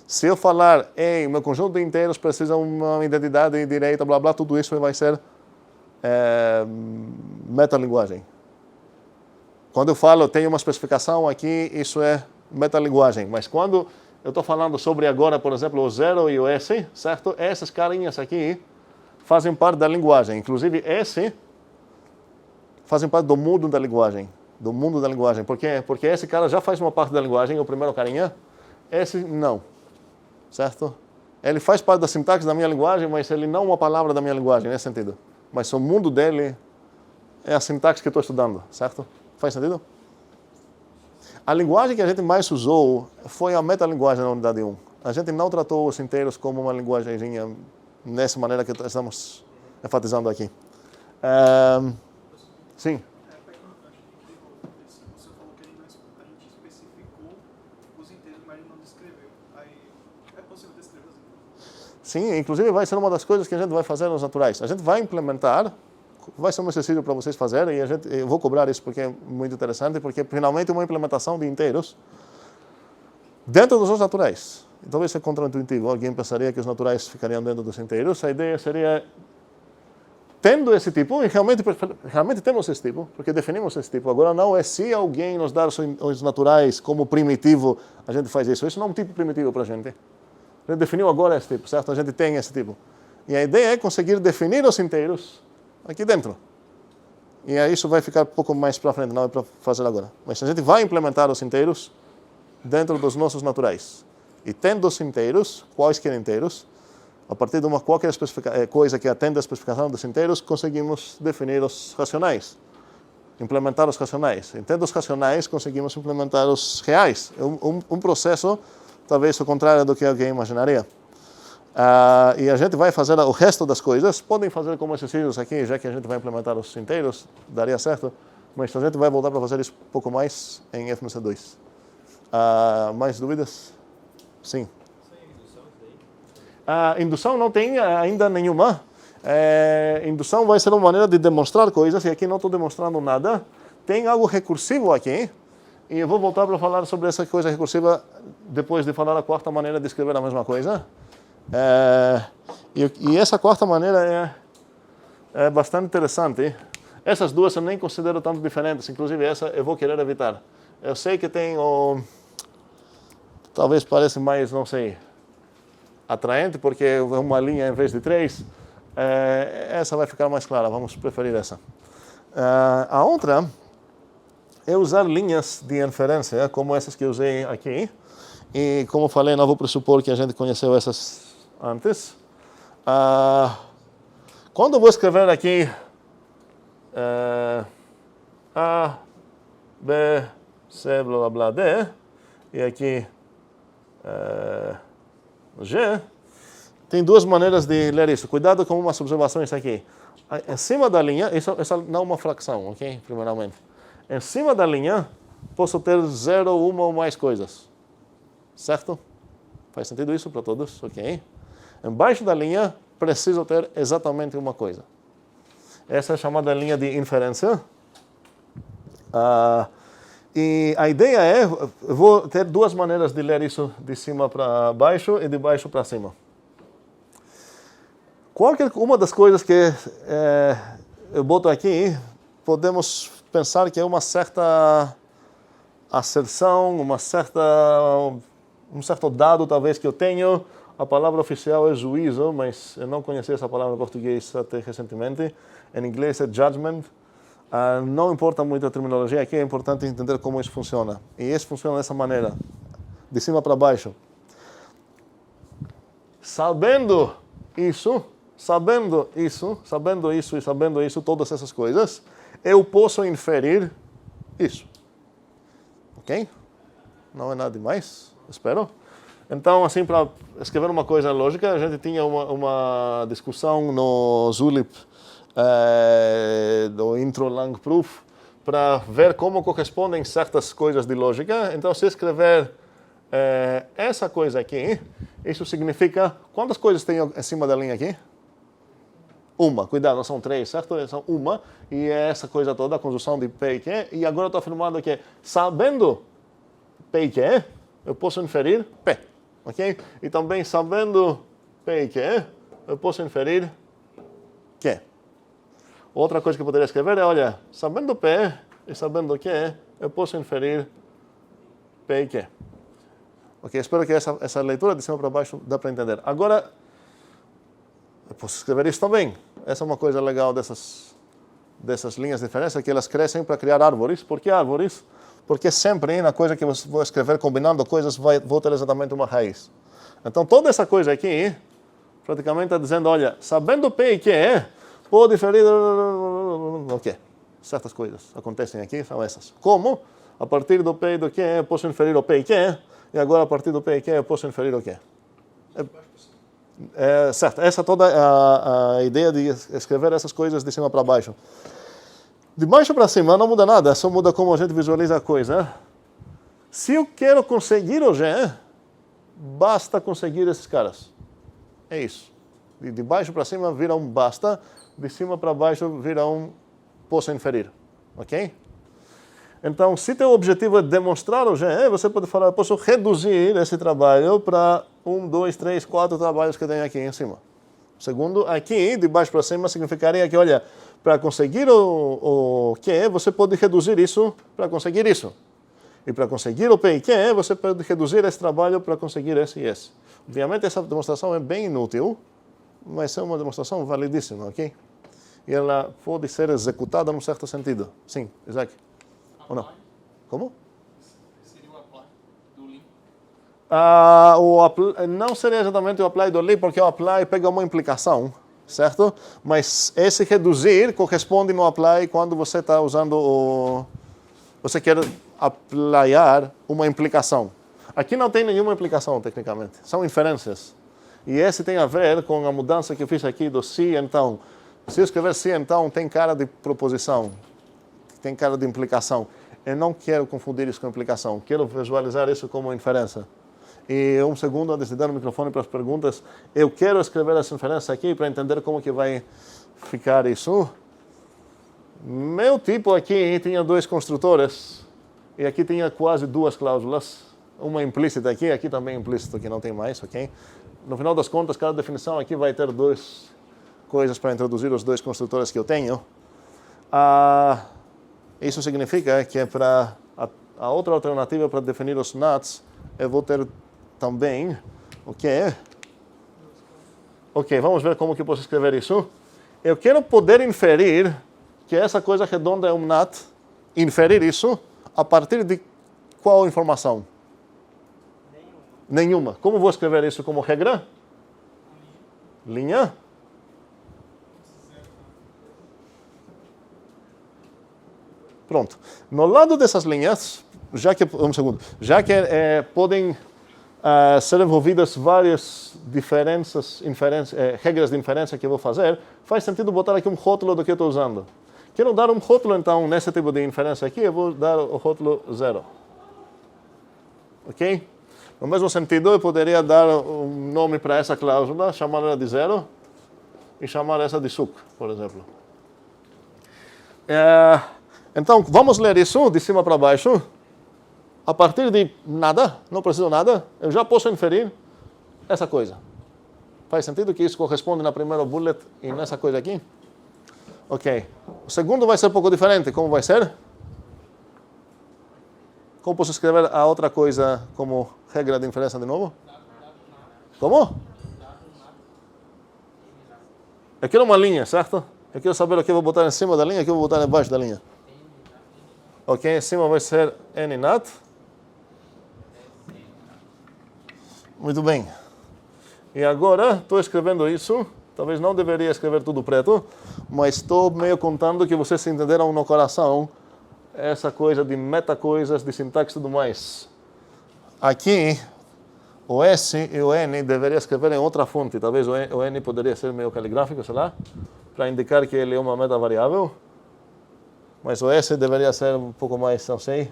Se eu falar, meu conjunto de inteiros precisa uma identidade direita, blá blá, tudo isso vai ser metalinguagem. Quando eu falo, tem uma especificação aqui, isso é metalinguagem. Mas quando eu estou falando sobre agora, por exemplo, o zero e o S, certo? Essas carinhas aqui fazem parte da linguagem. Inclusive, S fazem parte do mundo da linguagem. Do mundo da linguagem. Por quê? Porque esse cara já faz uma parte da linguagem, o primeiro carinha. Esse não. Certo? Ele faz parte da sintaxe da minha linguagem, mas ele não é uma palavra da minha linguagem, nesse sentido. Mas o mundo dele é a sintaxe que eu estou estudando, certo? Faz sentido? A linguagem que a gente mais usou foi a metalinguagem na unidade 1. A gente não tratou os inteiros como uma linguagemzinha nessa maneira que estamos enfatizando aqui. Sim. Você falou que É possível descrever os integrais? Sim, inclusive vai ser uma das coisas que a gente vai fazer nos naturais. A gente vai implementar, vai ser um exercício para vocês fazerem, e eu vou cobrar isso porque é muito interessante, porque finalmente uma implementação de inteiros dentro dos naturais. Então vai ser contraintuitivo. Alguém pensaria que os naturais ficariam dentro dos inteiros. A ideia seria, tendo esse tipo, e realmente temos esse tipo, porque definimos esse tipo. Agora não é se alguém nos dar os naturais como primitivo, a gente faz isso. Isso não é um tipo primitivo para a gente. A gente definiu agora esse tipo, certo? A gente tem esse tipo. E a ideia é conseguir definir os inteiros aqui dentro. E aí isso vai ficar um pouco mais para frente, não é para fazer agora. Mas a gente vai implementar os inteiros dentro dos nossos naturais. E tendo os inteiros, quaisquer inteiros, a partir de qualquer coisa que atenda a especificação dos inteiros, conseguimos definir os racionais, implementar os racionais. E tendo os racionais, conseguimos implementar os reais. É um processo, talvez o contrário do que alguém imaginaria. E a gente vai fazer o resto das coisas, podem fazer como exercícios aqui, já que a gente vai implementar os inteiros, daria certo, mas a gente vai voltar para fazer isso um pouco mais em FMC2. Mais dúvidas? Sim. Indução não tem ainda nenhuma. Indução vai ser uma maneira de demonstrar coisas, e aqui não estou demonstrando nada. Tem algo recursivo aqui, e eu vou voltar para falar sobre essa coisa recursiva depois de falar a quarta maneira de escrever a mesma coisa. E essa quarta maneira é bastante interessante. Essas duas eu nem considero tanto diferentes, inclusive essa eu vou querer evitar. Eu sei que tem talvez pareça mais, não sei, atraente, porque é uma linha em vez de 3. Essa vai ficar mais clara, vamos preferir essa. A outra é usar linhas de inferência, como essas que eu usei aqui. E, como falei, não vou pressupor que a gente conheceu essas antes. Quando eu vou escrever aqui A, B, C, blá, blá, blá, D, e aqui G, tem duas maneiras de ler isso. Cuidado com umas observações aqui. Em cima da linha, essa não é uma fração, ok? Primeiramente. Em cima da linha, posso ter 0, 1 ou mais coisas. Certo? Faz sentido isso para todos? Ok. Embaixo da linha, preciso ter exatamente uma coisa. Essa é chamada linha de inferência. E a ideia é, eu vou ter duas maneiras de ler isso de cima para baixo e de baixo para cima. Qualquer uma das coisas que eu boto aqui, podemos pensar que é uma certa asserção, um certo dado talvez que eu tenho. A palavra oficial é juízo, mas eu não conhecia essa palavra em português até recentemente. Em inglês é judgment. Não importa muito a terminologia aqui, é importante entender como isso funciona. E isso funciona dessa maneira, de cima para baixo. Sabendo isso e sabendo isso, todas essas coisas, eu posso inferir isso. Ok? Não é nada demais, espero. Então, assim, para escrever uma coisa lógica, a gente tinha uma discussão no Zulip, do Intro Lang Proof, para ver como correspondem certas coisas de lógica. Então, se escrever essa coisa aqui, isso significa... Quantas coisas tem em cima da linha aqui? Uma. Cuidado, não são 3, certo? São uma. E é essa coisa toda, a conjunção de P e Q. E agora eu estou afirmando que, sabendo P e Q, eu posso inferir P. Ok? E também, sabendo P e Q, eu posso inferir Q. Outra coisa que eu poderia escrever é, olha, sabendo P e sabendo Q, eu posso inferir P e Q. Ok, espero que essa leitura de cima para baixo dá para entender. Agora, eu posso escrever isso também. Essa é uma coisa legal dessas linhas de inferência, que elas crescem para criar árvores. Por que árvores? Porque sempre na coisa que eu vou escrever combinando coisas, vou ter exatamente uma raiz. Então, toda essa coisa aqui, praticamente está dizendo, olha, sabendo P e Q, pode inferir o quê? Certas coisas acontecem aqui, são essas. Como? A partir do P e do Q, eu posso inferir o P e Q, e agora a partir do P e Q, eu posso inferir o quê? Certo, essa é toda a ideia de escrever essas coisas de cima para baixo. De baixo para cima não muda nada, só muda como a gente visualiza a coisa. Se eu quero conseguir o G, basta conseguir esses caras. É isso. De baixo para cima vira um basta, de cima para baixo vira um posso inferir. Ok? Então, se teu objetivo é demonstrar o GE, você pode falar, eu posso reduzir esse trabalho para 1, 2, 3, 4 trabalhos que tem aqui em cima. Segundo, aqui, de baixo para cima, significaria que, olha, para conseguir o QE, você pode reduzir isso para conseguir isso. E para conseguir o P e QE, você pode reduzir esse trabalho para conseguir esse e esse. Obviamente, essa demonstração é bem inútil, mas é uma demonstração validíssima, ok? E ela pode ser executada num certo sentido. Sim, Isaac? Ou não? Como? Seria o apply do link. Não seria exatamente o apply do li, porque o apply pega uma implicação, certo? Mas esse reduzir corresponde no apply quando você está usando o... Você quer aplayar uma implicação. Aqui não tem nenhuma implicação, tecnicamente. São inferências. E esse tem a ver com a mudança que eu fiz aqui do se, então. Se eu escrever se, então, tem cara de proposição. Tem cara de implicação. Eu não quero confundir isso com implicação. Quero visualizar isso como inferência. E um segundo, antes de dar o microfone para as perguntas, eu quero escrever essa inferência aqui para entender como que vai ficar isso. Meu tipo aqui tinha 2 construtores. E aqui tinha quase 2 cláusulas. Uma implícita aqui, aqui também implícito, que não tem mais, ok? No final das contas, cada definição aqui vai ter 2 coisas para introduzir os 2 construtores que eu tenho. Isso significa que para a outra alternativa para definir os nuts, eu vou ter também o quê? Ok, vamos ver como que eu posso escrever isso. Eu quero poder inferir que essa coisa redonda é um nut, inferir isso a partir de qual informação? Nenhuma. Como vou escrever isso como regra? Linha? Pronto. No lado dessas linhas, já que podem ser envolvidas várias regras de inferência que eu vou fazer, faz sentido botar aqui um rótulo do que eu estou usando. Quero dar um rótulo, então, nesse tipo de inferência aqui, eu vou dar o rótulo 0. Ok? No mesmo sentido, eu poderia dar um nome para essa cláusula, chamar ela de 0 e chamar essa de suc, por exemplo. Então, vamos ler isso de cima para baixo. A partir de nada, não preciso nada, eu já posso inferir essa coisa. Faz sentido que isso corresponde na primeira bullet e nessa coisa aqui? Ok. O segundo vai ser um pouco diferente. Como vai ser? Como posso escrever a outra coisa como regra de inferência de novo? Como? Eu quero uma linha, certo? Eu quero saber o que eu vou botar em cima da linha e o que eu vou botar embaixo da linha. Ok, em cima vai ser nnat. Muito bem. E agora, estou escrevendo isso. Talvez não deveria escrever tudo preto, mas estou meio contando que vocês entenderam no coração essa coisa de meta-coisas, de sintaxe e tudo mais. Aqui, o S e o N deveria escrever em outra fonte. Talvez o N poderia ser meio caligráfico, sei lá, para indicar que ele é uma meta-variável. Mas o S deveria ser um pouco mais, não sei,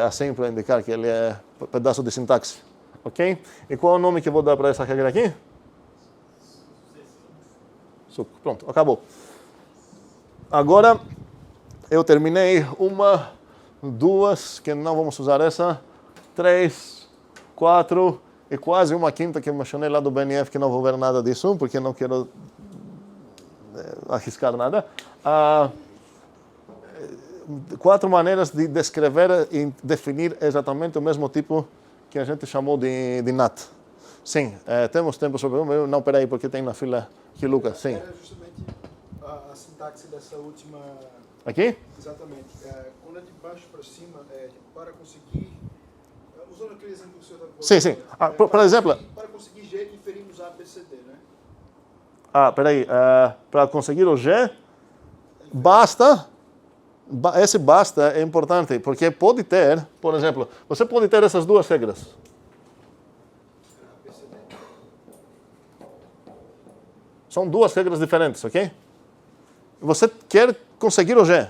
assim para indicar que ele é um pedaço de sintaxe. Ok? E qual é o nome que eu vou dar para essa regra aqui? Pronto, acabou. Agora, eu terminei 1, 2, que não vamos usar essa, 3, 4 e quase uma quinta que eu mencionei lá do BNF, que não vou ver nada disso, porque não quero arriscar nada. 4 maneiras de descrever e definir exatamente o mesmo tipo que a gente chamou de NAT. Sim, temos tempo sobre o não, peraí, porque tem na fila aqui, Lucas, sim. Era justamente a sintaxe dessa última... Aqui? Exatamente. Quando é de baixo para cima, para conseguir... Usando aquele exemplo que o senhor está Sim, sim. Por exemplo... Para conseguir G, inferimos A, B, C, D, né? Peraí. Para conseguir o G, basta... Esse basta é importante, porque pode ter, por exemplo, você pode ter essas 2 regras. São 2 regras diferentes, ok? Você quer conseguir o G.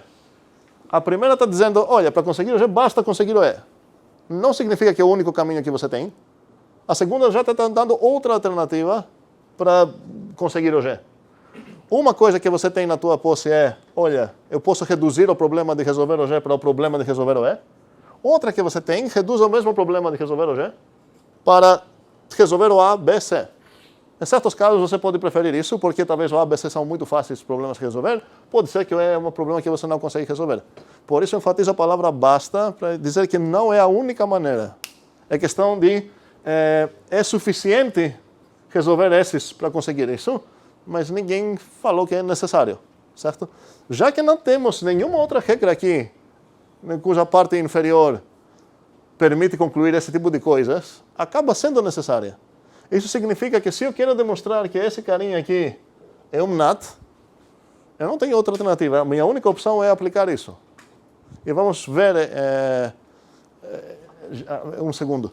A primeira está dizendo, olha, para conseguir o G basta conseguir o E. Não significa que é o único caminho que você tem. A segunda já está dando outra alternativa para conseguir o G. Uma coisa que você tem na tua posse é, olha, eu posso reduzir o problema de resolver o G para o problema de resolver o E. Outra que você tem, reduz o mesmo problema de resolver o G para resolver o A, B, C. Em certos casos você pode preferir isso, porque talvez o A, B, C são muito fáceis problemas de resolver. Pode ser que o E é um problema que você não consegue resolver. Por isso eu enfatizo a palavra basta, para dizer que não é a única maneira. É questão de, é suficiente resolver esses para conseguir isso, mas ninguém falou que é necessário, certo? Já que não temos nenhuma outra regra aqui, cuja parte inferior permite concluir esse tipo de coisas, acaba sendo necessária. Isso significa que se eu quero demonstrar que esse carinha aqui é um NAT, eu não tenho outra alternativa. A minha única opção é aplicar isso. E vamos ver... um segundo.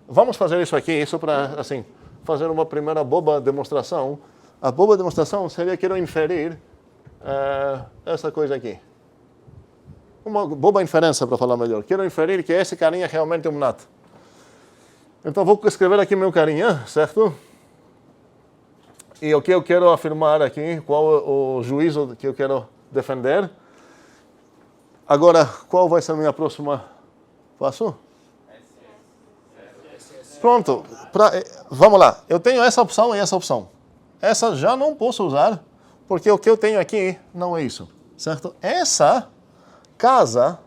Vamos fazer isso aqui, isso para, assim, fazer uma primeira boba demonstração. A boba demonstração seria que eu quero inferir essa coisa aqui. Uma boba inferência, para falar melhor. Quero inferir que esse carinha é realmente um NAT. Então vou escrever aqui meu carinha, certo? E o que eu quero afirmar aqui, qual é o juízo que eu quero defender. Agora, qual vai ser a minha próxima passo? Pronto, vamos lá. Eu tenho essa opção e essa opção. Essa já não posso usar, porque o que eu tenho aqui não é isso, certo? Essa casa,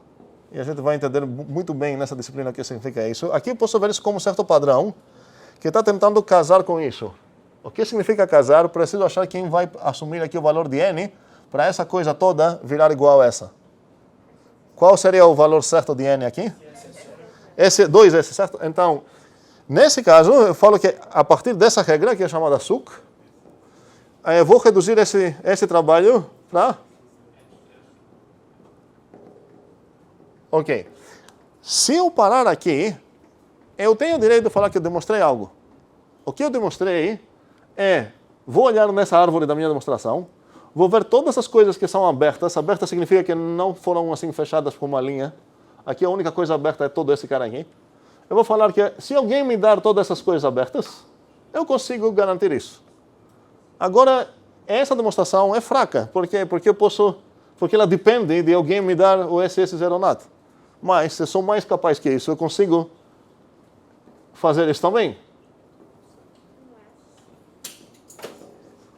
e a gente vai entender muito bem nessa disciplina o que significa isso. Aqui eu posso ver isso como um certo padrão, que está tentando casar com isso. O que significa casar? Preciso achar quem vai assumir aqui o valor de n, para essa coisa toda virar igual a essa. Qual seria o valor certo de n aqui? Esse, 2s, certo? Então, nesse caso, eu falo que a partir dessa regra, que é chamada SUC, eu vou reduzir esse trabalho para... Ok. Se eu parar aqui, eu tenho o direito de falar que eu demonstrei algo. O que eu demonstrei é, vou olhar nessa árvore da minha demonstração, vou ver todas as coisas que são abertas. Aberta significa que não foram assim fechadas por uma linha. Aqui a única coisa aberta é todo esse cara aqui. Eu vou falar que se alguém me dar todas essas coisas abertas, eu consigo garantir isso. Agora, essa demonstração é fraca. Por quê? Porque ela depende de alguém me dar o SS0 NAT. Mas, se eu sou mais capaz que isso, eu consigo fazer isso também.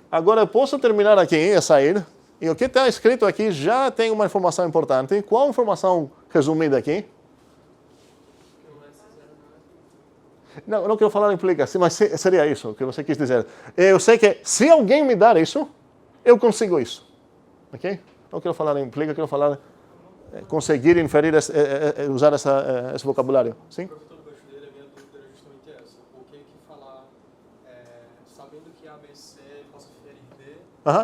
Agora, eu posso terminar aqui e sair. E o que está escrito aqui já tem uma informação importante. Qual a informação resumida aqui? Não, eu não quero falar implica, mas seria isso o que você quis dizer. Eu sei que se alguém me dar isso, eu consigo isso. Ok? Não quero falar implica, quero falar conseguir inferir, usar esse vocabulário. Sim? Professor Bachuleira, minha dúvida era justamente essa. Por que falar, sabendo que ABC posso inferir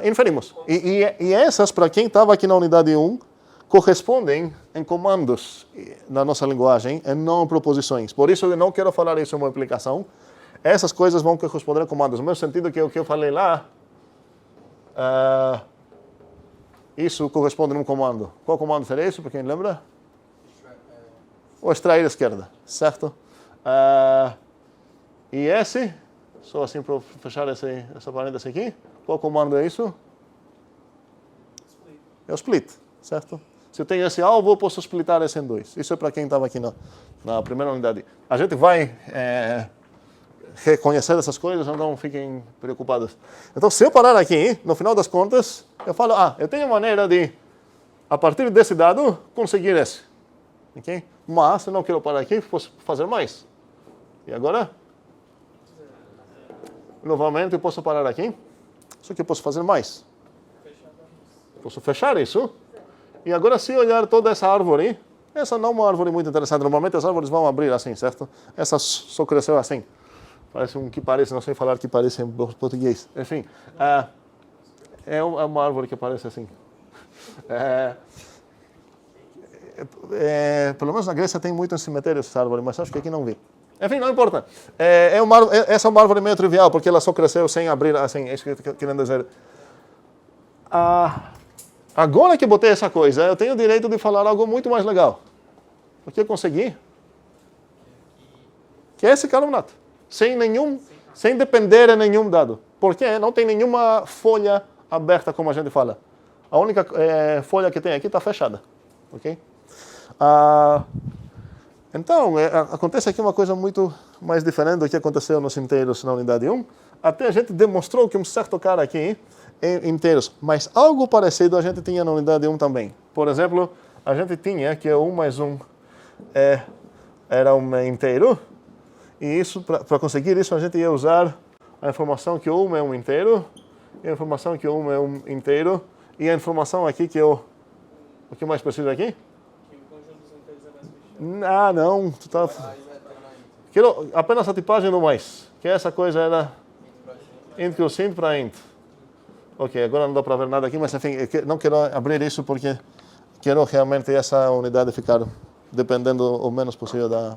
D? Inferimos. E essas, para quem estava aqui na unidade 1, correspondem em comandos na nossa linguagem e não em proposições. Por isso eu não quero falar isso em uma implicação. Essas coisas vão corresponder a comandos. No mesmo sentido que o que eu falei lá, isso corresponde a um comando. Qual comando seria isso, para quem lembra? O extrair esquerda, certo? E esse, só assim para fechar essa parêntese aqui, qual comando é isso? É o split, certo? Se eu tenho esse alvo, eu posso splitar esse em 2. Isso é para quem estava aqui na primeira unidade. A gente vai reconhecer essas coisas, não fiquem preocupados. Então, se eu parar aqui, no final das contas, eu falo, eu tenho maneira de, a partir desse dado, conseguir esse. Okay? Mas, se eu não quero parar aqui, posso fazer mais. E agora? Novamente, eu posso parar aqui, só que eu posso fazer mais. Posso fechar isso. E agora, se olhar toda essa árvore, essa não é uma árvore muito interessante. Normalmente, as árvores vão abrir assim, certo? Essa só cresceu assim. Parece um que parece, não sei falar que parece em português. Enfim, é uma árvore que parece assim. Pelo menos na Grécia tem muito em cemitério essa árvore, mas acho que aqui não vi. Enfim, não importa. Essa é uma árvore meio trivial, porque ela só cresceu sem abrir assim. É isso que eu estou querendo dizer. Agora que botei essa coisa, eu tenho o direito de falar algo muito mais legal. O que eu consegui? que esse cara é um NAT. Sem depender de nenhum dado. Porque não tem nenhuma folha aberta, como a gente fala. A única folha que tem aqui está fechada. Ok? Então, acontece aqui uma coisa muito mais diferente do que aconteceu nos inteiros na unidade 1. Até a gente demonstrou que um certo cara aqui é inteiros. Mas algo parecido a gente tinha na unidade 1 também. Por exemplo, a gente tinha que 1 mais 1 era um inteiro. E isso, para conseguir isso, a gente ia usar a informação que 1 é um inteiro, e a informação que 1 é um inteiro, e a informação aqui que o que mais precisa aqui? Que o conjunto dos inteiros é mais fechado. Não, tu tá... Quero apenas a tipagem do mais, que essa coisa era int que o int para int. Ok, agora não dá para ver nada aqui, mas enfim, não quero abrir isso porque quero realmente essa unidade ficar dependendo o menos possível da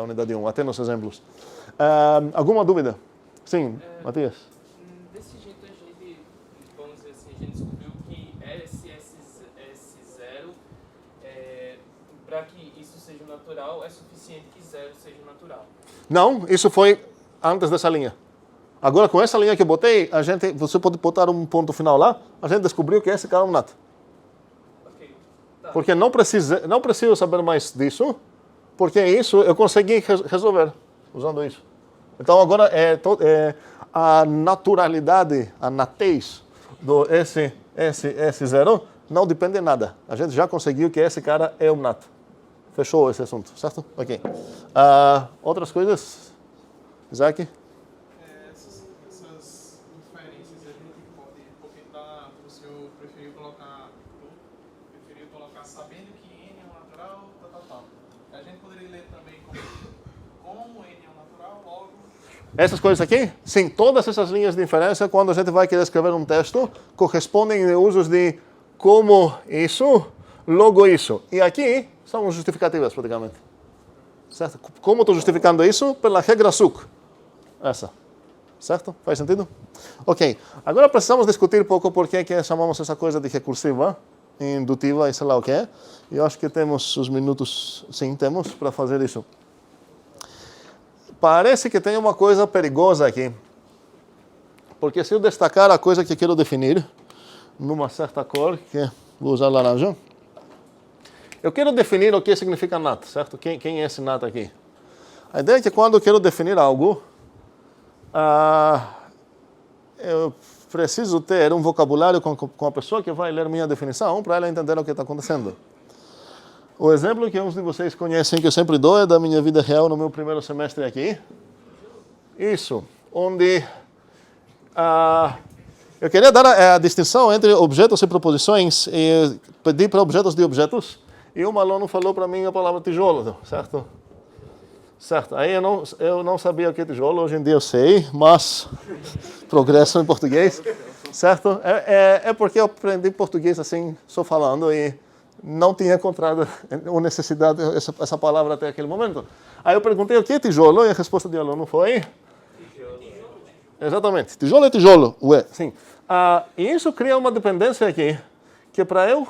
unidade 1, até nos exemplos. Alguma dúvida? Sim, Matias? Desse jeito a gente, vamos dizer assim, a gente descobriu que S0, para que isso seja natural, é suficiente que 0 seja natural. Não, isso foi antes dessa linha. Agora, com essa linha que eu botei, você pode botar um ponto final lá, a gente descobriu que esse cara é um NAT. Ok, tá. Porque não preciso saber mais disso, porque isso eu consegui resolver usando isso. Então, agora, a naturalidade, a natez do S0 não depende de nada. A gente já conseguiu que esse cara é um NAT. Fechou esse assunto, certo? Ok. Outras coisas? Isaac? Essas inferências a gente pode, porque o senhor preferiu colocar sabendo que N é um natural, tal. A gente poderia ler também como N é um natural, logo... Essas coisas aqui? Sim, todas essas linhas de inferência, quando a gente vai querer escrever um texto, correspondem a usos de como isso, logo isso. E aqui são justificativas, praticamente. Certo? Como estou justificando isso? Pela regra SUC. Essa. Certo? Faz sentido? Ok. Agora precisamos discutir um pouco por que chamamos essa coisa de recursiva, indutiva e sei lá o que é. E eu acho que temos os minutos, sim, temos, para fazer isso. Parece que tem uma coisa perigosa aqui. Porque se eu destacar a coisa que quero definir, numa certa cor, que vou usar laranja, eu quero definir o que significa NAT, certo? Quem é esse NAT aqui? A ideia é que quando eu quero definir algo, eu preciso ter um vocabulário com a pessoa que vai ler minha definição para ela entender o que está acontecendo. O exemplo que uns de vocês conhecem, que eu sempre dou, é da minha vida real no meu primeiro semestre aqui. Isso, onde eu queria dar a distinção entre objetos e proposições e pedi para objetos de objetos. E um aluno falou para mim a palavra tijolo, certo? Certo. Aí eu não sabia o que é tijolo, hoje em dia eu sei, mas progresso em português, certo? É porque eu aprendi português assim, só falando, e não tinha encontrado a necessidade essa palavra até aquele momento. Aí eu perguntei o que é tijolo, e a resposta do aluno foi... Exatamente. Tijolo é tijolo. Ué, sim. E isso cria uma dependência aqui, que para eu...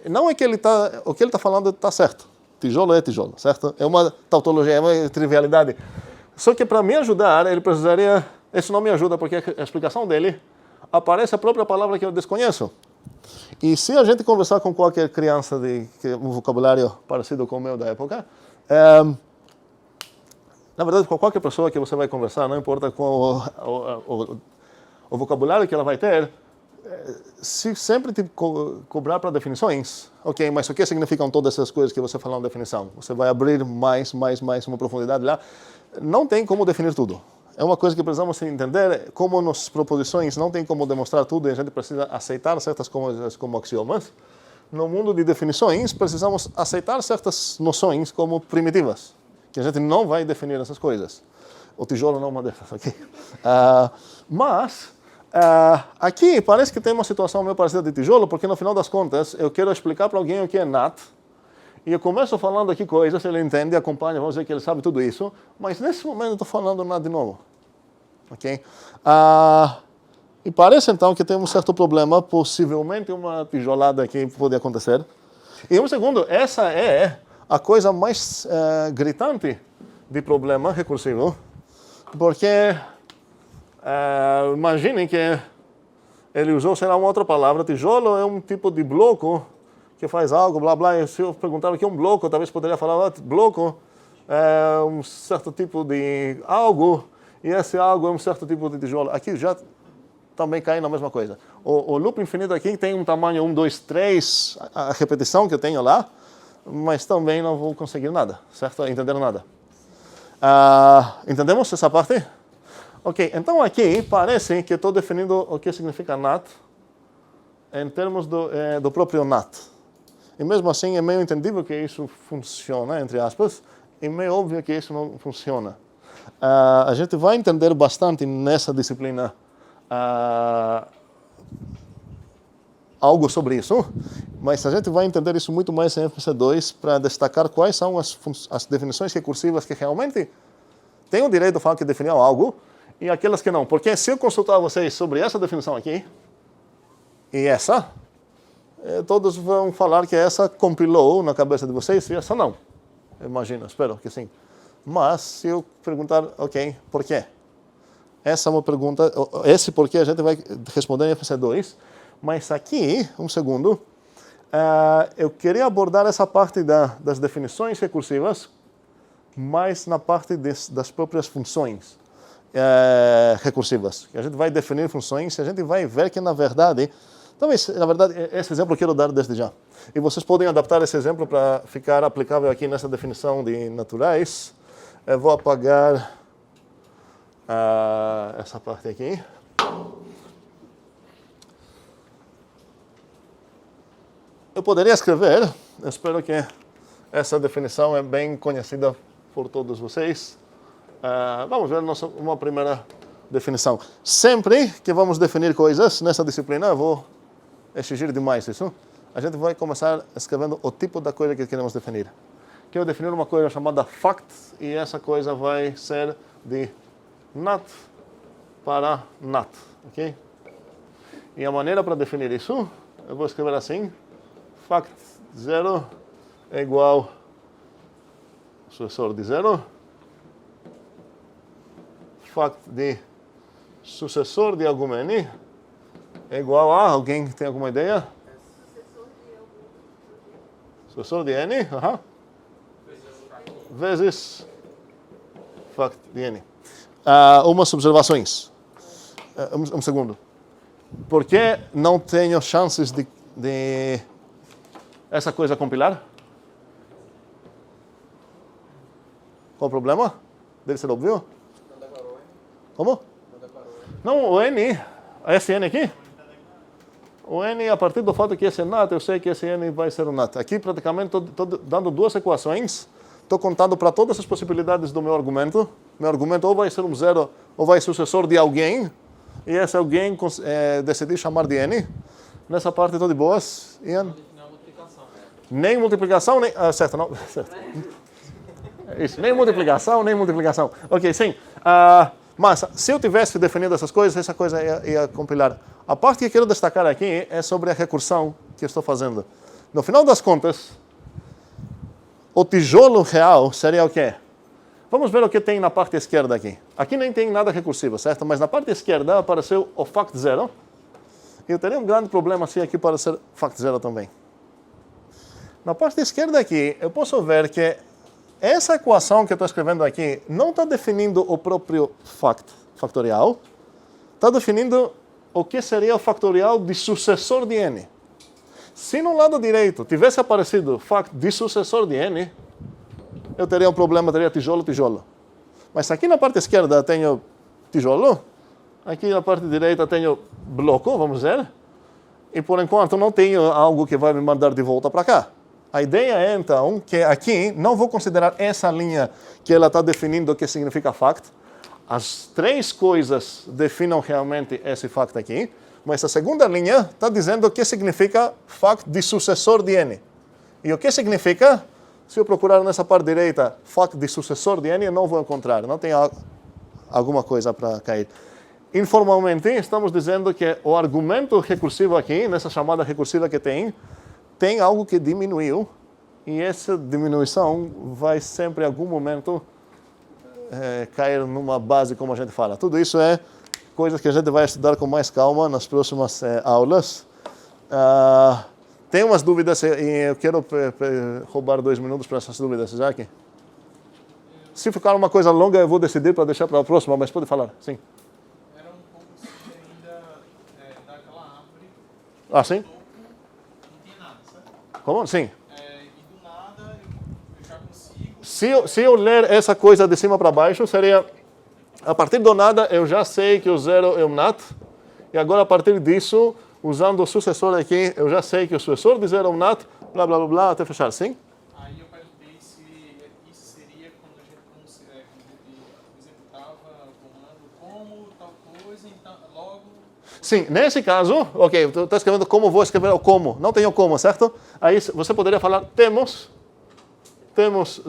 Não é que o que ele está falando está certo. Tijolo é tijolo, certo? É uma tautologia, é uma trivialidade. Só que para me ajudar, ele precisaria... Isso não me ajuda, porque a explicação dele aparece a própria palavra que eu desconheço. E se a gente conversar com qualquer criança que um vocabulário parecido com o meu da época... Na verdade, com qualquer pessoa que você vai conversar, não importa qual o vocabulário que ela vai ter, se sempre te cobrar para definições, ok, mas o que significam todas essas coisas que você falou na definição? Você vai abrir mais uma profundidade lá. Não tem como definir tudo. É uma coisa que precisamos entender, como nas proposições não tem como demonstrar tudo e a gente precisa aceitar certas coisas como axiomas. No mundo de definições, precisamos aceitar certas noções como primitivas, que a gente não vai definir essas coisas. O tijolo não é uma dessas, ok? Mas, aqui parece que tem uma situação meio parecida de tijolo, porque no final das contas, eu quero explicar para alguém o que é NAT, e eu começo falando aqui coisas, ele entende, acompanha, vamos dizer que ele sabe tudo isso, mas nesse momento eu estou falando NAT de novo. Ok? E parece então que tem um certo problema, possivelmente uma tijolada que pode acontecer. E um segundo, essa é a coisa mais gritante de problema recursivo, porque imaginem que ele usou, sei lá, uma outra palavra. Tijolo é um tipo de bloco que faz algo, blá blá. E se eu perguntar o que é um bloco, talvez poderia falar, bloco é um certo tipo de algo, e esse algo é um certo tipo de tijolo. Aqui já também cai na mesma coisa. O loop infinito aqui tem um tamanho 1, 2, 3, a repetição que eu tenho lá, mas também não vou conseguir nada, certo? Entender nada. Entendemos essa parte? Ok, então aqui parece que estou definindo o que significa NAT em termos do próprio NAT. E mesmo assim é meio entendível que isso funciona, entre aspas, e meio óbvio que isso não funciona. A gente vai entender bastante nessa disciplina algo sobre isso, mas a gente vai entender isso muito mais em FC2 para destacar quais são as definições recursivas que realmente têm o direito de falar que definiam algo e aquelas que não. Porque se eu consultar vocês sobre essa definição aqui e essa, todos vão falar que essa compilou na cabeça de vocês e essa não. Imagino, espero que sim. Mas se eu perguntar, ok, por quê? Essa é uma pergunta, esse porquê a gente vai responder em FC2, mas aqui, um segundo, eu queria abordar essa parte das definições recursivas, mais na parte das próprias funções recursivas. A gente vai definir funções e a gente vai ver que, na verdade, esse exemplo eu quero dar desde já. E vocês podem adaptar esse exemplo para ficar aplicável aqui nessa definição de naturais. Eu vou apagar essa parte aqui. Eu poderia escrever, espero que essa definição é bem conhecida por todos vocês. Vamos ver uma primeira definição. Sempre que vamos definir coisas nessa disciplina, eu vou exigir demais isso. A gente vai começar escrevendo o tipo da coisa que queremos definir. Quero definir uma coisa chamada fact, e essa coisa vai ser de NAT para NAT, ok? E a maneira para definir isso, eu vou escrever assim: fact 0 é igual sucessor de 0, fact de sucessor de algum n é igual a, alguém tem alguma ideia? Sucessor de n, vezes fact de n. Umas observações. Um segundo. Por que não tenho chances de essa coisa compilar? Qual o problema? Deve ser óbvio? Não declarou, hein? Como? Não declarou. Não, o n, esse n aqui? O n, a partir do fato que esse é NAT, eu sei que esse n vai ser um NAT. Aqui, praticamente, estou dando duas equações. Estou contando para todas as possibilidades do meu argumento. Meu argumento ou vai ser um 0, ou vai ser sucessor de alguém. E esse alguém decidi chamar de n. Nessa parte estou de boas. Ian? Nem multiplicação, nem... certo, não. Certo. Isso, nem multiplicação, nem multiplicação. Ok, sim. Mas se eu tivesse definido essas coisas, essa coisa ia compilar. A parte que eu quero destacar aqui é sobre a recursão que eu estou fazendo. No final das contas, o tijolo real seria o quê? Vamos ver o que tem na parte esquerda aqui. Aqui nem tem nada recursivo, certo? Mas na parte esquerda apareceu o fact 0. E eu teria um grande problema se aqui aparecer fact 0 também. Na parte esquerda aqui, eu posso ver que essa equação que eu estou escrevendo aqui não está definindo o próprio factorial, está definindo o que seria o factorial de sucessor de n. Se no lado direito tivesse aparecido fact de sucessor de n, eu teria um problema, teria tijolo, tijolo. Mas aqui na parte esquerda tenho tijolo, aqui na parte direita tenho bloco, vamos ver, e por enquanto não tenho algo que vai me mandar de volta para cá. A ideia é, então, que aqui não vou considerar essa linha que ela está definindo o que significa fact. As três coisas definam realmente esse fact aqui, mas a segunda linha está dizendo o que significa fact de sucessor de n. E o que significa, se eu procurar nessa parte direita, fact de sucessor de n, eu não vou encontrar, não tem alguma coisa para cair. Informalmente, estamos dizendo que o argumento recursivo aqui, nessa chamada recursiva que tem algo que diminuiu, e essa diminuição vai sempre, em algum momento, cair numa base, como a gente fala. Tudo isso é coisas que a gente vai estudar com mais calma nas próximas aulas. Tem umas dúvidas e eu quero roubar 2 minutos para essas dúvidas, Isaac. Se ficar uma coisa longa, eu vou decidir para deixar para a próxima, mas pode falar, sim. Era um pouco assim ainda daquela árvore. Ah, sim? Não tinha nada, certo? Como? Sim. E do nada eu já consigo. Se eu ler essa coisa de cima para baixo, seria... A partir do nada, eu já sei que o zero é um nat. E agora, a partir disso, usando o sucessor aqui, eu já sei que o sucessor de zero é um nat, blá, blá, blá, blá, até fechar, sim? Aí eu perguntei se isso seria quando a gente executava o comando como tal coisa, então logo... Sim, nesse caso, ok, tu está escrevendo como vou escrever o como. Não tenho como, certo? Aí você poderia falar temos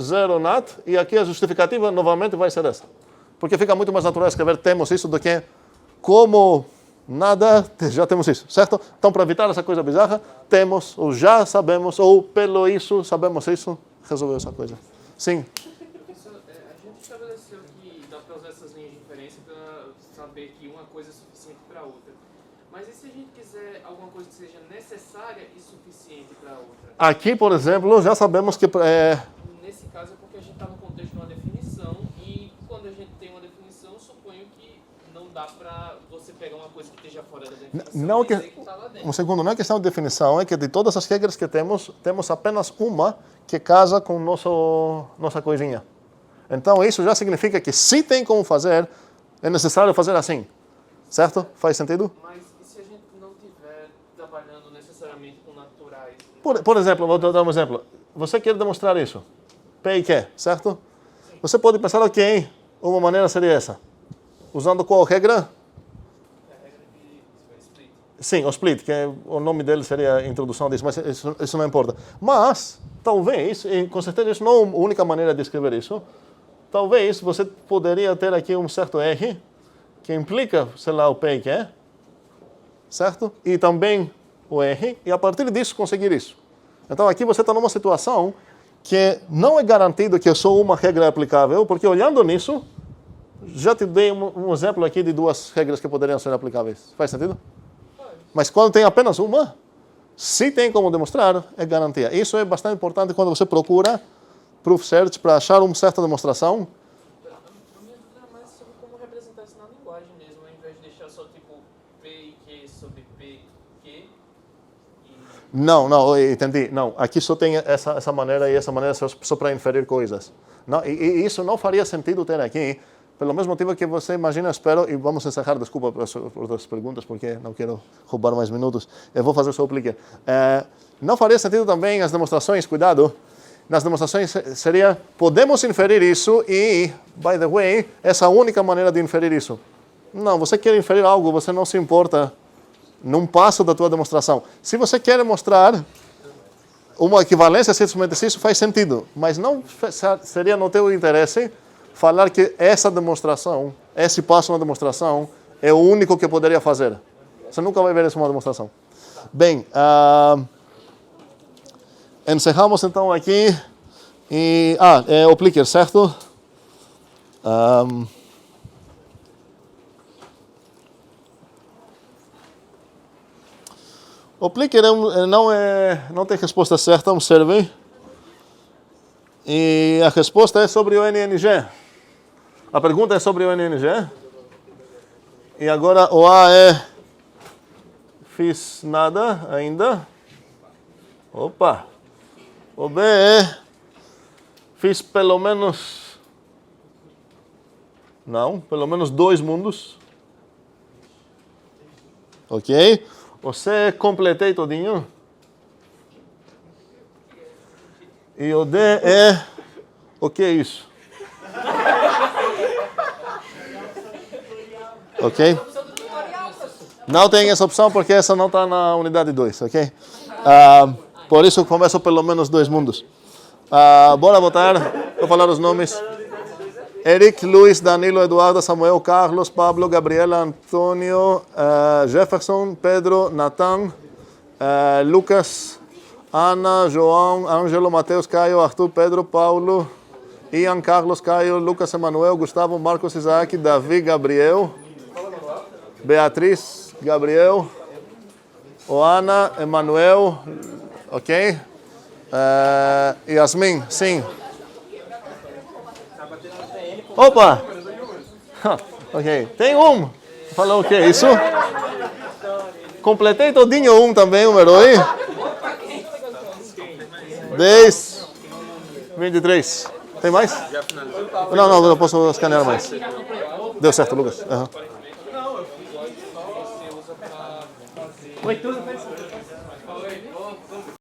zero nat, e aqui a justificativa novamente vai ser essa. Porque fica muito mais natural escrever temos isso do que como nada, já temos isso, certo? Então, para evitar essa coisa bizarra, temos, ou já sabemos, ou pelo isso, sabemos isso, resolveu essa coisa. Sim. Professor, a gente estabeleceu que dá para usar essas linhas de inferência para saber que uma coisa é suficiente para outra. Mas e se a gente quiser alguma coisa que seja necessária e suficiente para outra? Aqui, por exemplo, já sabemos que... Nesse caso é porque a gente está no contexto de uma definição e quando a gente tem uma definição, suponho que não dá para você pegar uma coisa que esteja fora da definição não e que, dizer que está lá dentro. um segundo, não é questão de definição, é que de todas as regras que temos apenas uma que casa com nossa coisinha. Então, isso já significa que se tem como fazer, é necessário fazer assim. Certo? Faz sentido? Mas e se a gente não estiver trabalhando necessariamente com naturais? Por exemplo, vou dar um exemplo. Você quer demonstrar isso? P e Q, certo? Você pode pensar, ok, uma maneira seria essa. Usando qual regra? A regra de split. Sim, o split, que o nome dele seria a introdução disso, mas isso não importa. Mas, talvez, e com certeza isso não é a única maneira de escrever isso, talvez você poderia ter aqui um certo R, que implica, sei lá, o P e Q, certo? E também o R, e a partir disso conseguir isso. Então aqui você está numa situação que não é garantido que só uma regra é aplicável, porque olhando nisso, já te dei um exemplo aqui de 2 regras que poderiam ser aplicáveis. Faz sentido? Mas quando tem apenas uma, se tem como demonstrar, é garantia. Isso é bastante importante quando você procura proof search para achar uma certa demonstração. A minha dúvida é mais sobre como representar isso na linguagem mesmo, ao invés de deixar só tipo P e Q sobre P e Q. Não, entendi. Não, aqui só tem essa maneira e essa maneira só para inferir coisas. Não, e isso não faria sentido ter aqui, pelo mesmo motivo que você imagina, espero, e vamos encerrar, desculpa por as perguntas, porque não quero roubar mais minutos, eu vou fazer só o clique. Não faria sentido também as demonstrações, cuidado, nas demonstrações seria, podemos inferir isso e, by the way, essa é a única maneira de inferir isso. Não, você quer inferir algo, você não se importa num passo da tua demonstração. Se você quer mostrar uma equivalência, simplesmente isso faz sentido, mas não seria no teu interesse falar que essa demonstração, esse passo na demonstração, é o único que poderia fazer. Você nunca vai ver isso numa demonstração. Bem, encerramos então aqui. E, é o Plicker, certo? O Plicker não tem resposta certa, é um survey. E a resposta é sobre o NNG. A pergunta é sobre o NNG. E agora o A é... Fiz nada ainda. Opa! O B é... Fiz pelo menos... Não, pelo menos 2 mundos. Ok? O C é completei todinho. E o D é... O que é isso? Ok? Não tem essa opção porque essa não está na unidade 2, ok? Por isso começo pelo menos 2 mundos. Bora votar. Vou falar os nomes. Eric, Luiz, Danilo, Eduardo, Samuel, Carlos, Pablo, Gabriela, Antônio, Jefferson, Pedro, Nathan, Lucas, Ana, João, Ângelo, Mateus, Caio, Arthur, Pedro, Paulo, Ian, Carlos, Caio, Lucas, Emanuel, Gustavo, Marcos, Isaac, Davi, Gabriel, Beatriz, Gabriel, Oana, Emanuel, ok? Yasmin, sim. Opa! Ok, tem Falou o que? Isso? Completei todinho também, número aí. 10, 23. Tem mais? Não, eu posso escanear mais. Deu certo, Lucas. Foi tudo,